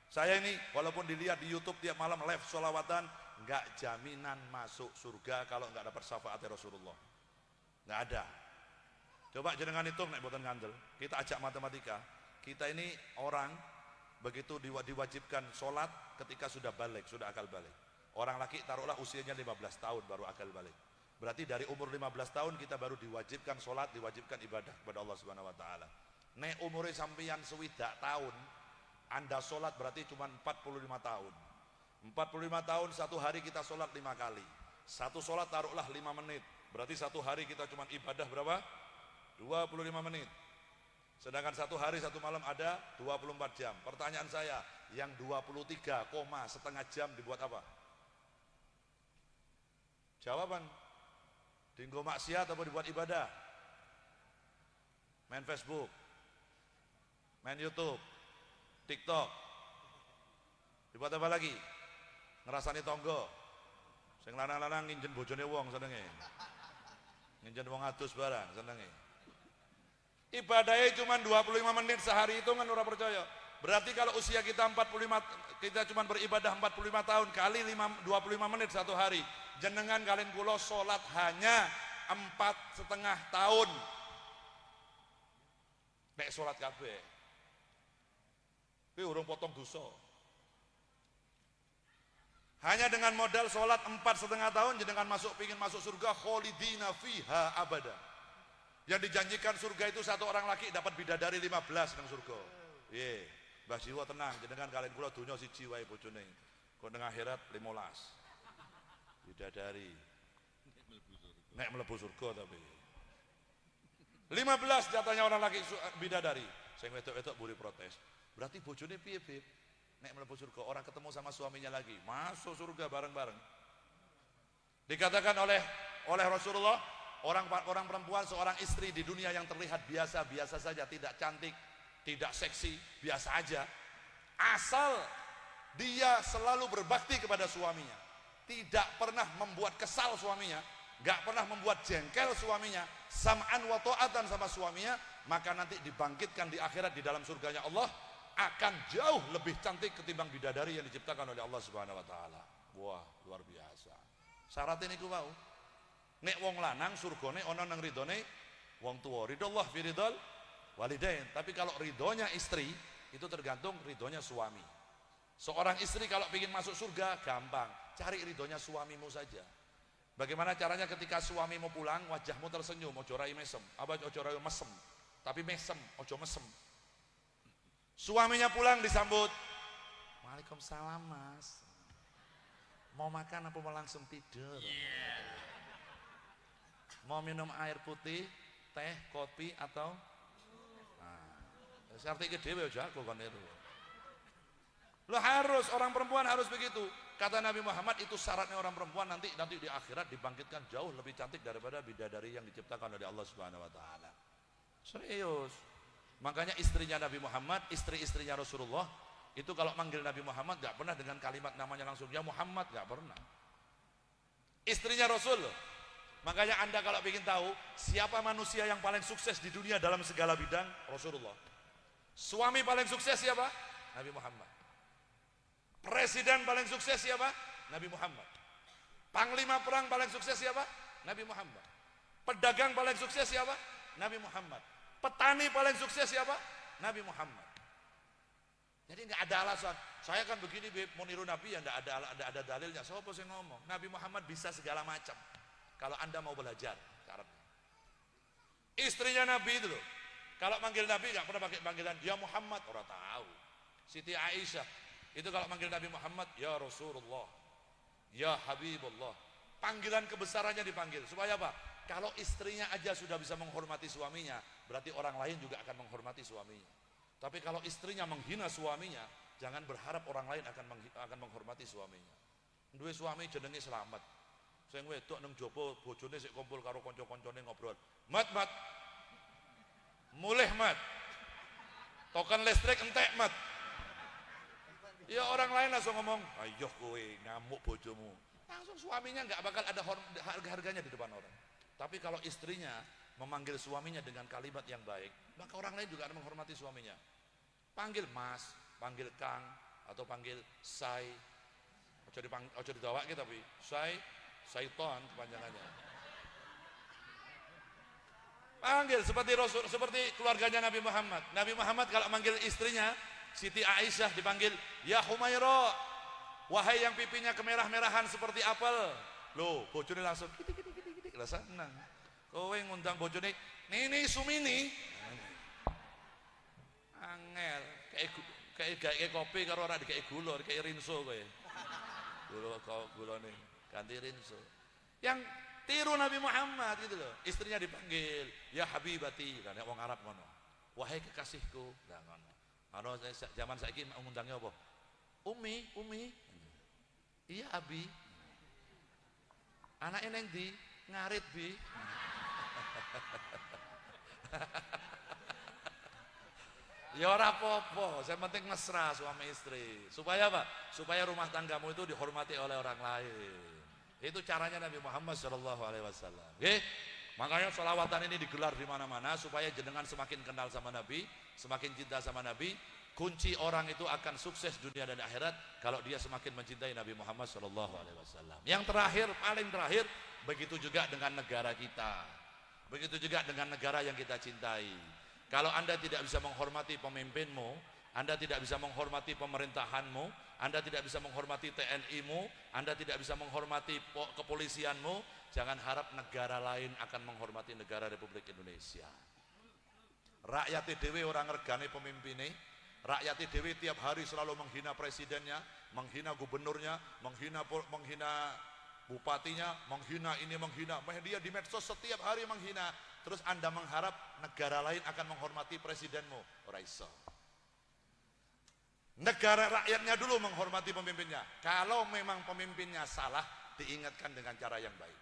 Saya ini walaupun dilihat di YouTube tiap malam live sholawatan, enggak jaminan masuk surga kalau enggak dapat syafaat Rasulullah. Enggak ada. Coba jenengan hitung nek mboten ngandel. Kita ajak matematika. Kita ini orang begitu diwajibkan sholat ketika sudah balik, sudah akal balik. Orang laki taruhlah usianya 15 tahun baru akal balik. Berarti dari umur 15 tahun kita baru diwajibkan sholat, diwajibkan ibadah kepada Allah Subhanahu Wa Taala. Nek umure sampeyan swidak tahun, Anda sholat berarti cuma 45 tahun. 45 tahun satu hari kita sholat 5 kali. Satu sholat taruhlah 5 menit. Berarti satu hari kita cuma ibadah berapa? 25 menit. Sedangkan satu hari satu malam ada 24 jam. Pertanyaan saya, yang 23, setengah jam dibuat apa? Jawaban, dinggo maksiat atau dibuat ibadah? Main Facebook, main YouTube, TikTok. Dibuat apa lagi? Ngerasani tonggo. Sing lanang-lanang nginjen bojone wong senenge. Nginjen wong adus barang senenge. Ibadahnya cuma 25 menit sehari, itu kan ora percaya. Berarti kalau usia kita 45, kita cuma beribadah 45 tahun kali 25 menit satu hari. Jenengan kalian kula sholat hanya 4,5 tahun. Nek sholat kabeh. Kuwi urung potong dosa. Hanya dengan modal sholat 4,5 tahun jenengan pingin masuk surga, kholidina fiha abada. Yang dijanjikan surga itu satu orang laki dapat bidadari 15 nang surga. Ye, Mbah Jiwa tenang, jenengan kalian kula donya siji wae bojone. Kok nang akhirat 15. Bidadari. Nek mlebu surga tapi. 15 jatahnya orang laki bidadari. Sing wedok-wedok buri protes. Berarti bojone piye, Bib? Nek mlebu surga orang ketemu sama suaminya lagi, masuk surga bareng-bareng. Dikatakan oleh Rasulullah, orang perempuan seorang istri di dunia yang terlihat biasa saja, tidak cantik, tidak seksi, biasa aja, asal dia selalu berbakti kepada suaminya, tidak pernah membuat kesal suaminya, gak pernah membuat jengkel suaminya, sam'an wa ta'atan sama suaminya, maka nanti dibangkitkan di akhirat di dalam surganya Allah akan jauh lebih cantik ketimbang bidadari yang diciptakan oleh Allah Subhanahu Wa Taala. Wah, luar biasa. Syarat ini ku mau. Nek wong lanang surgane ana nang ridone wong tuwa. Ridallah fi ridal walidain. Tapi kalau ridhonya istri itu tergantung ridhonya suami. Seorang istri kalau ingin masuk surga gampang, cari ridhonya suamimu saja. Bagaimana caranya ketika suamimu pulang wajahmu tersenyum, ojo rai mesem, ojo rai mesem, tapi mesem, ojo mesem. Suaminya pulang disambut, Waalaikumsalam Mas. Mau makan apa mau langsung tidur? Mau minum air putih, teh, kopi atau arti gede ya jago kan itu. Lo harus, orang perempuan harus begitu. Kata Nabi Muhammad itu syaratnya orang perempuan nanti di akhirat dibangkitkan jauh lebih cantik daripada bidadari yang diciptakan oleh Allah Subhanahu Wa Taala. Serius. Makanya istrinya Nabi Muhammad, istri-istrinya Rasulullah itu kalau manggil Nabi Muhammad gak pernah dengan kalimat namanya langsung ya Muhammad, gak pernah. Istrinya Rasul. Makanya Anda kalau ingin tahu siapa manusia yang paling sukses di dunia dalam segala bidang, Rasulullah. Suami paling sukses siapa? Nabi Muhammad. Presiden paling sukses siapa? Nabi Muhammad. Panglima perang paling sukses siapa? Nabi Muhammad. Pedagang paling sukses siapa? Nabi Muhammad. Petani paling sukses siapa? Nabi Muhammad. Jadi nggak ada alasan. Saya kan begini, mau niru Nabi ya nggak ada dalilnya. Siapa sih ngomong? Nabi Muhammad bisa segala macam. Kalau Anda mau belajar syaratnya. Istrinya Nabi itu loh. Kalau manggil Nabi nggak pernah pakai panggilan ya Muhammad, orang tahu. Siti Aisyah itu kalau manggil Nabi Muhammad ya Rasulullah, ya Habibullah. Panggilan kebesarannya dipanggil supaya apa? Kalau istrinya aja sudah bisa menghormati suaminya, berarti orang lain juga akan menghormati suaminya. Tapi kalau istrinya menghina suaminya, jangan berharap orang lain akan menghormati suaminya. Duwe suami jenenge Slamet. Sing wedok nang jaba bojone sik kumpul karo kanca-kancane ngobrol. Mat. Mulih mat. Token listrik entek mat. Ya orang lain langsung ngomong, ayo kowe ngamuk bojomu. Langsung suaminya nggak bakal ada harga-harganya di depan orang. Tapi kalau istrinya memanggil suaminya dengan kalimat yang baik, maka orang lain juga akan menghormati suaminya. Panggil mas, panggil kang, atau panggil say. Ojo ditawake tapi Saiton kepanjangannya. Panggil seperti keluarganya Nabi Muhammad. Nabi Muhammad kalau manggil istrinya Siti Aisyah dipanggil ya Humaira, wahai yang pipinya kemerah-merahan seperti apel. Loh, bojone langsung gitu lah senang. Kowe ngundang bojone Nini Sumini. Angel, kayak kopi karo ora dikek gula, kayak rinso kowe. Gula nih, ganti rinso. Yang tiru Nabi Muhammad gitu loh. Istrinya dipanggil ya Habibati, kan wong Arab ngono. Wahai kekasihku, lah ngono. Ano zaman saiki ngundangnya apa? Umi. Iya Abi. Anake neng ndi? Ngarit Bi. Ya ora apa-apa, saya penting mesra suami istri. Supaya apa? Supaya rumah tanggamu itu dihormati oleh orang lain. Itu caranya Nabi Muhammad SAW. Oke? Makanya sholawatan ini digelar di mana-mana supaya jenengan semakin kenal sama Nabi, semakin cinta sama Nabi. Kunci orang itu akan sukses dunia dan akhirat kalau dia semakin mencintai Nabi Muhammad SAW. Yang terakhir, paling terakhir, begitu juga dengan negara kita. Begitu juga dengan negara yang kita cintai. Kalau Anda tidak bisa menghormati pemimpinmu, Anda tidak bisa menghormati pemerintahanmu, Anda tidak bisa menghormati TNI-mu, Anda tidak bisa menghormati kepolisianmu, jangan harap negara lain akan menghormati negara Republik Indonesia. Rakyat dhewe orang ngergane pemimpinnya, rakyat dhewe tiap hari selalu menghina presidennya, menghina gubernurnya, menghina bupatinya, menghina ini, menghina media di medsos setiap hari menghina. Terus Anda mengharap negara lain akan menghormati presidenmu? Ora iso. Negara rakyatnya dulu menghormati pemimpinnya. Kalau memang pemimpinnya salah, diingatkan dengan cara yang baik.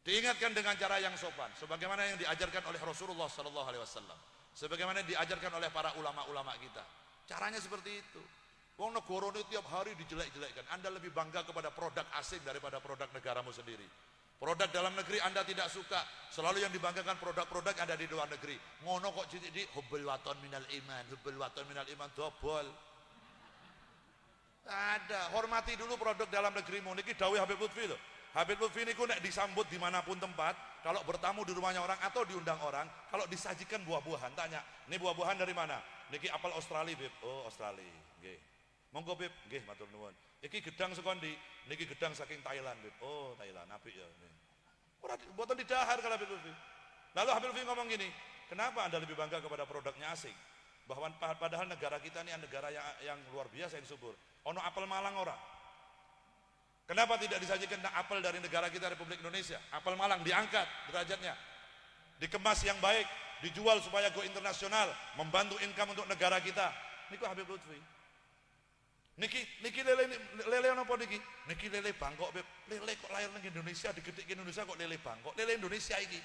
Diingatkan dengan cara yang sopan, sebagaimana yang diajarkan oleh Rasulullah SAW, sebagaimana yang diajarkan oleh para ulama-ulama kita. Caranya seperti itu. Wong negara ini tiap hari dijelek-jelekkan. Anda lebih bangga kepada produk asing daripada produk negaramu sendiri. Produk dalam negeri Anda tidak suka, selalu yang dibanggakan produk-produk ada di luar negeri. Ngono kok jadi hubbul waton minal iman, dobol. Ada, hormati dulu produk dalam negerimu. Niki dawuh Habib Lutfi loh. Habib Lutfi niku nek disambut dimanapun tempat, kalau bertamu di rumahnya orang atau diundang orang, kalau disajikan buah-buahan, tanya, ini buah-buahan dari mana? Niki apel Australia, Bib. Oh, Australia. Nggih. Monggo Bib, nggih matur nuwun. Iki gedang sekondi, niki gedang saking Thailand, Bib. Oh, Thailand, apik ya. Ora mboten didahar kalau Habib Lutfi. Lalu Habib Lutfi ngomong gini, kenapa Anda lebih bangga kepada produknya asing? Bahwa padahal negara kita ini negara yang luar biasa yang subur. Ono apel Malang ora? Kenapa tidak disajikan apel dari negara kita Republik Indonesia? Apel Malang diangkat derajatnya, dikemas yang baik, dijual supaya go internasional, membantu income untuk negara kita. Niku Habib Lutfi. Niki lele apa niki? Niki lele Bangkok, Beb. Lele kok lahir nang Indonesia, digedheke Indonesia kok lele Bangkok. Lele Indonesia iki.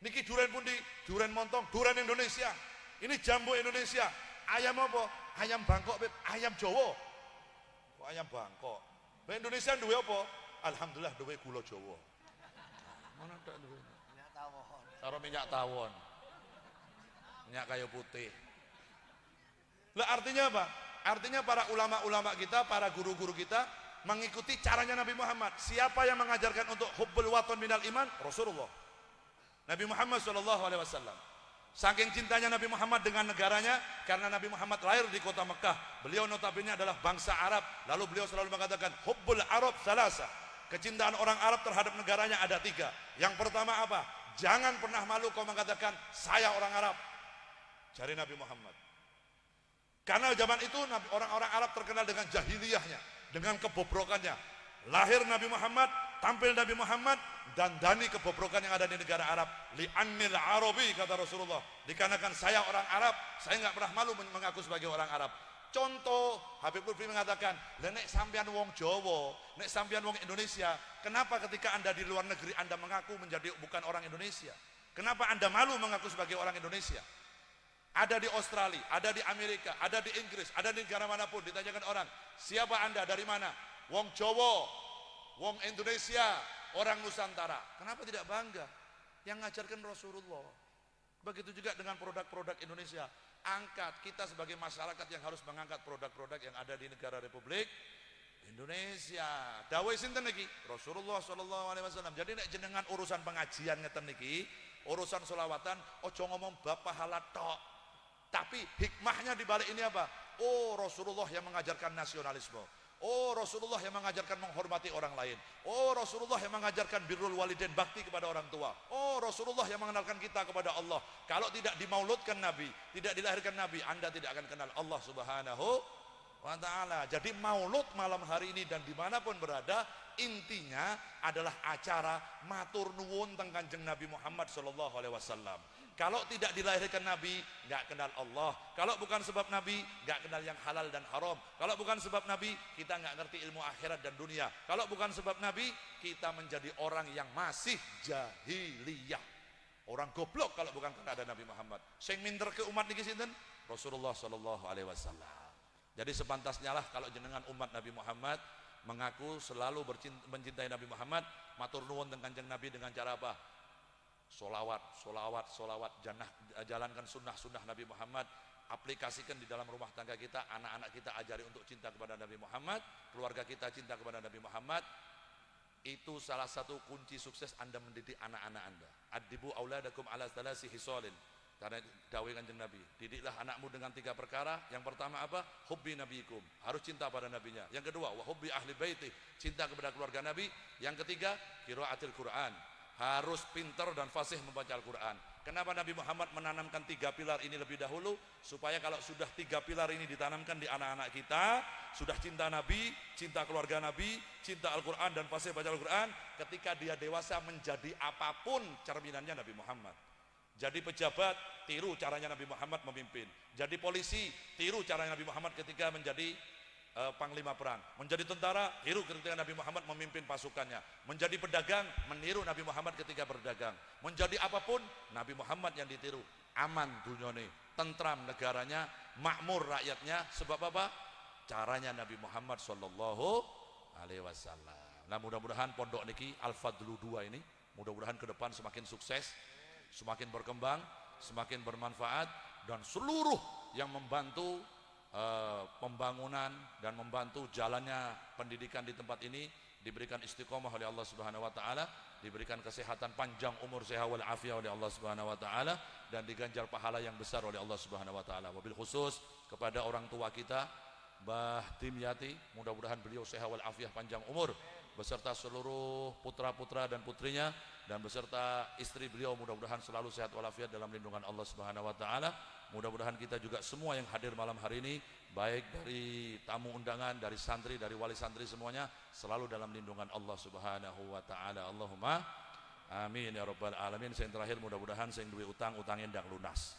Niki duren pundi? Duren montong, duren Indonesia. Ini jambu Indonesia. Ayam apa? Ayam Bangkok, Beb. Ayam Jawa. Kok ayam Bangkok? Beb Indonesia duwe apa? Alhamdulillah duwe gula Jawa. Mana tak duwe? Minyak tawon. Karo minyak tawon. Minyak kayu putih. Lah artinya apa? Artinya para ulama-ulama kita, para guru-guru kita mengikuti caranya Nabi Muhammad. Siapa yang mengajarkan untuk hubbul waton minal iman? Rasulullah. Nabi Muhammad SAW. Saking cintanya Nabi Muhammad dengan negaranya, karena Nabi Muhammad lahir di kota Mekah. Beliau notabene adalah bangsa Arab. Lalu beliau selalu mengatakan hubbul Arab salasa. Kecintaan orang Arab terhadap negaranya ada 3. Yang pertama apa? Jangan pernah malu kau mengatakan saya orang Arab. Cari Nabi Muhammad. Karena zaman itu orang-orang Arab terkenal dengan jahiliyahnya, dengan kebobrokannya. Lahir Nabi Muhammad, tampil Nabi Muhammad, dandani kebobrokan yang ada di negara Arab. Li'annil Arabi, kata Rasulullah. Dikarenakan saya orang Arab, saya nggak pernah malu mengaku sebagai orang Arab. Contoh, Habib Lutfi mengatakan, nek sampean wong Jawa, nek sampean wong Indonesia, kenapa ketika Anda di luar negeri Anda mengaku menjadi bukan orang Indonesia? Kenapa Anda malu mengaku sebagai orang Indonesia? Ada di Australia, ada di Amerika, ada di Inggris, ada di negara manapun, ditanyakan orang, siapa Anda, dari mana? Wong Jawa, wong Indonesia, orang Nusantara. Kenapa tidak bangga? Yang ngajarkan Rasulullah. Begitu juga dengan produk-produk Indonesia. Angkat, kita sebagai masyarakat yang harus mengangkat produk-produk yang ada di negara Republik Indonesia. Dawuh sinten niki? Rasulullah sallallahu alaihi wasallam. Jadi nek jenengan urusan pengajian ngeten niki, urusan sholawatan, ojo ngomong bab pahala tok. Tapi hikmahnya di balik ini apa? Oh, Rasulullah yang mengajarkan nasionalisme. Oh, Rasulullah yang mengajarkan menghormati orang lain. Oh, Rasulullah yang mengajarkan birrul walidain, bakti kepada orang tua. Oh, Rasulullah yang mengenalkan kita kepada Allah. Kalau tidak dimauludkan Nabi, tidak dilahirkan Nabi, Anda tidak akan kenal Allah Subhanahu wa ta'ala. Jadi maulud malam hari ini dan dimanapun berada, intinya adalah acara matur nuwun teng Kanjeng Nabi Muhammad sallallahu alaihi wasallam. Kalau tidak dilahirkan Nabi, nggak kenal Allah. Kalau bukan sebab Nabi, nggak kenal yang halal dan haram. Kalau bukan sebab Nabi, kita nggak ngerti ilmu akhirat dan dunia. Kalau bukan sebab Nabi, kita menjadi orang yang masih jahiliyah. Orang goblok kalau bukan karena ada Nabi Muhammad. Sing minder ke umat niki sinten? Rasulullah sallallahu alaihi wasallam. Jadi sepantasnya lah kalau jenengan umat Nabi Muhammad mengaku selalu mencintai Nabi Muhammad, matur nuwun teng Kanjeng Nabi dengan cara apa? Solawat, jalankan sunnah Nabi Muhammad, aplikasikan di dalam rumah tangga kita, anak-anak kita ajari untuk cinta kepada Nabi Muhammad, keluarga kita cinta kepada Nabi Muhammad. Itu salah satu kunci sukses Anda mendidik anak-anak Anda. Adibu auladakum ala thalasi hisolin. Karena dawuh Kanjeng Nabi, didiklah anakmu dengan 3 perkara. Yang pertama apa? Hubbi nabiyikum, harus cinta pada nabinya. Yang kedua, wa hubbi ahli baiti, cinta kepada keluarga Nabi. Yang ketiga, qiraatil Quran, harus pintar dan fasih membaca Al-Quran. Kenapa Nabi Muhammad menanamkan 3 pilar ini lebih dahulu? Supaya kalau sudah 3 pilar ini ditanamkan di anak-anak kita, sudah cinta Nabi, cinta keluarga Nabi, cinta Al-Quran dan fasih baca Al-Quran, ketika dia dewasa menjadi apapun cerminannya Nabi Muhammad. Jadi pejabat, tiru caranya Nabi Muhammad memimpin. Jadi polisi, tiru caranya Nabi Muhammad ketika menjadi panglima perang. Menjadi tentara, tiru ketika Nabi Muhammad memimpin pasukannya. Menjadi pedagang, meniru Nabi Muhammad ketika berdagang. Menjadi apapun, Nabi Muhammad yang ditiru. Aman dunyane, tentram negaranya, makmur rakyatnya. Sebab apa? Caranya Nabi Muhammad sallallahu alaihi wasallam. Nah, mudah-mudahan pondok niki Al-Fadlu 2 ini, mudah-mudahan ke depan semakin sukses, semakin berkembang, semakin bermanfaat, dan seluruh yang membantu pembangunan dan membantu jalannya pendidikan di tempat ini diberikan istiqomah oleh Allah Subhanahu wa taala, diberikan kesehatan panjang umur sehat wal afiah oleh Allah Subhanahu wa taala, dan diganjar pahala yang besar oleh Allah Subhanahu wa taala. Wabil khusus kepada orang tua kita Mbah Dimyati, mudah-mudahan beliau sehat wal afiah panjang umur beserta seluruh putra-putra dan putrinya, dan beserta istri beliau mudah-mudahan selalu sehat walafiat dalam lindungan Allah Subhanahu wa taala. Mudah-mudahan kita juga semua yang hadir malam hari ini, baik dari tamu undangan, dari santri, dari wali santri semuanya, selalu dalam lindungan Allah Subhanahu wa taala. Allahumma amin ya rabbal alamin. Yang terakhir, mudah-mudahan sing duwe utang utangnya ndang lunas.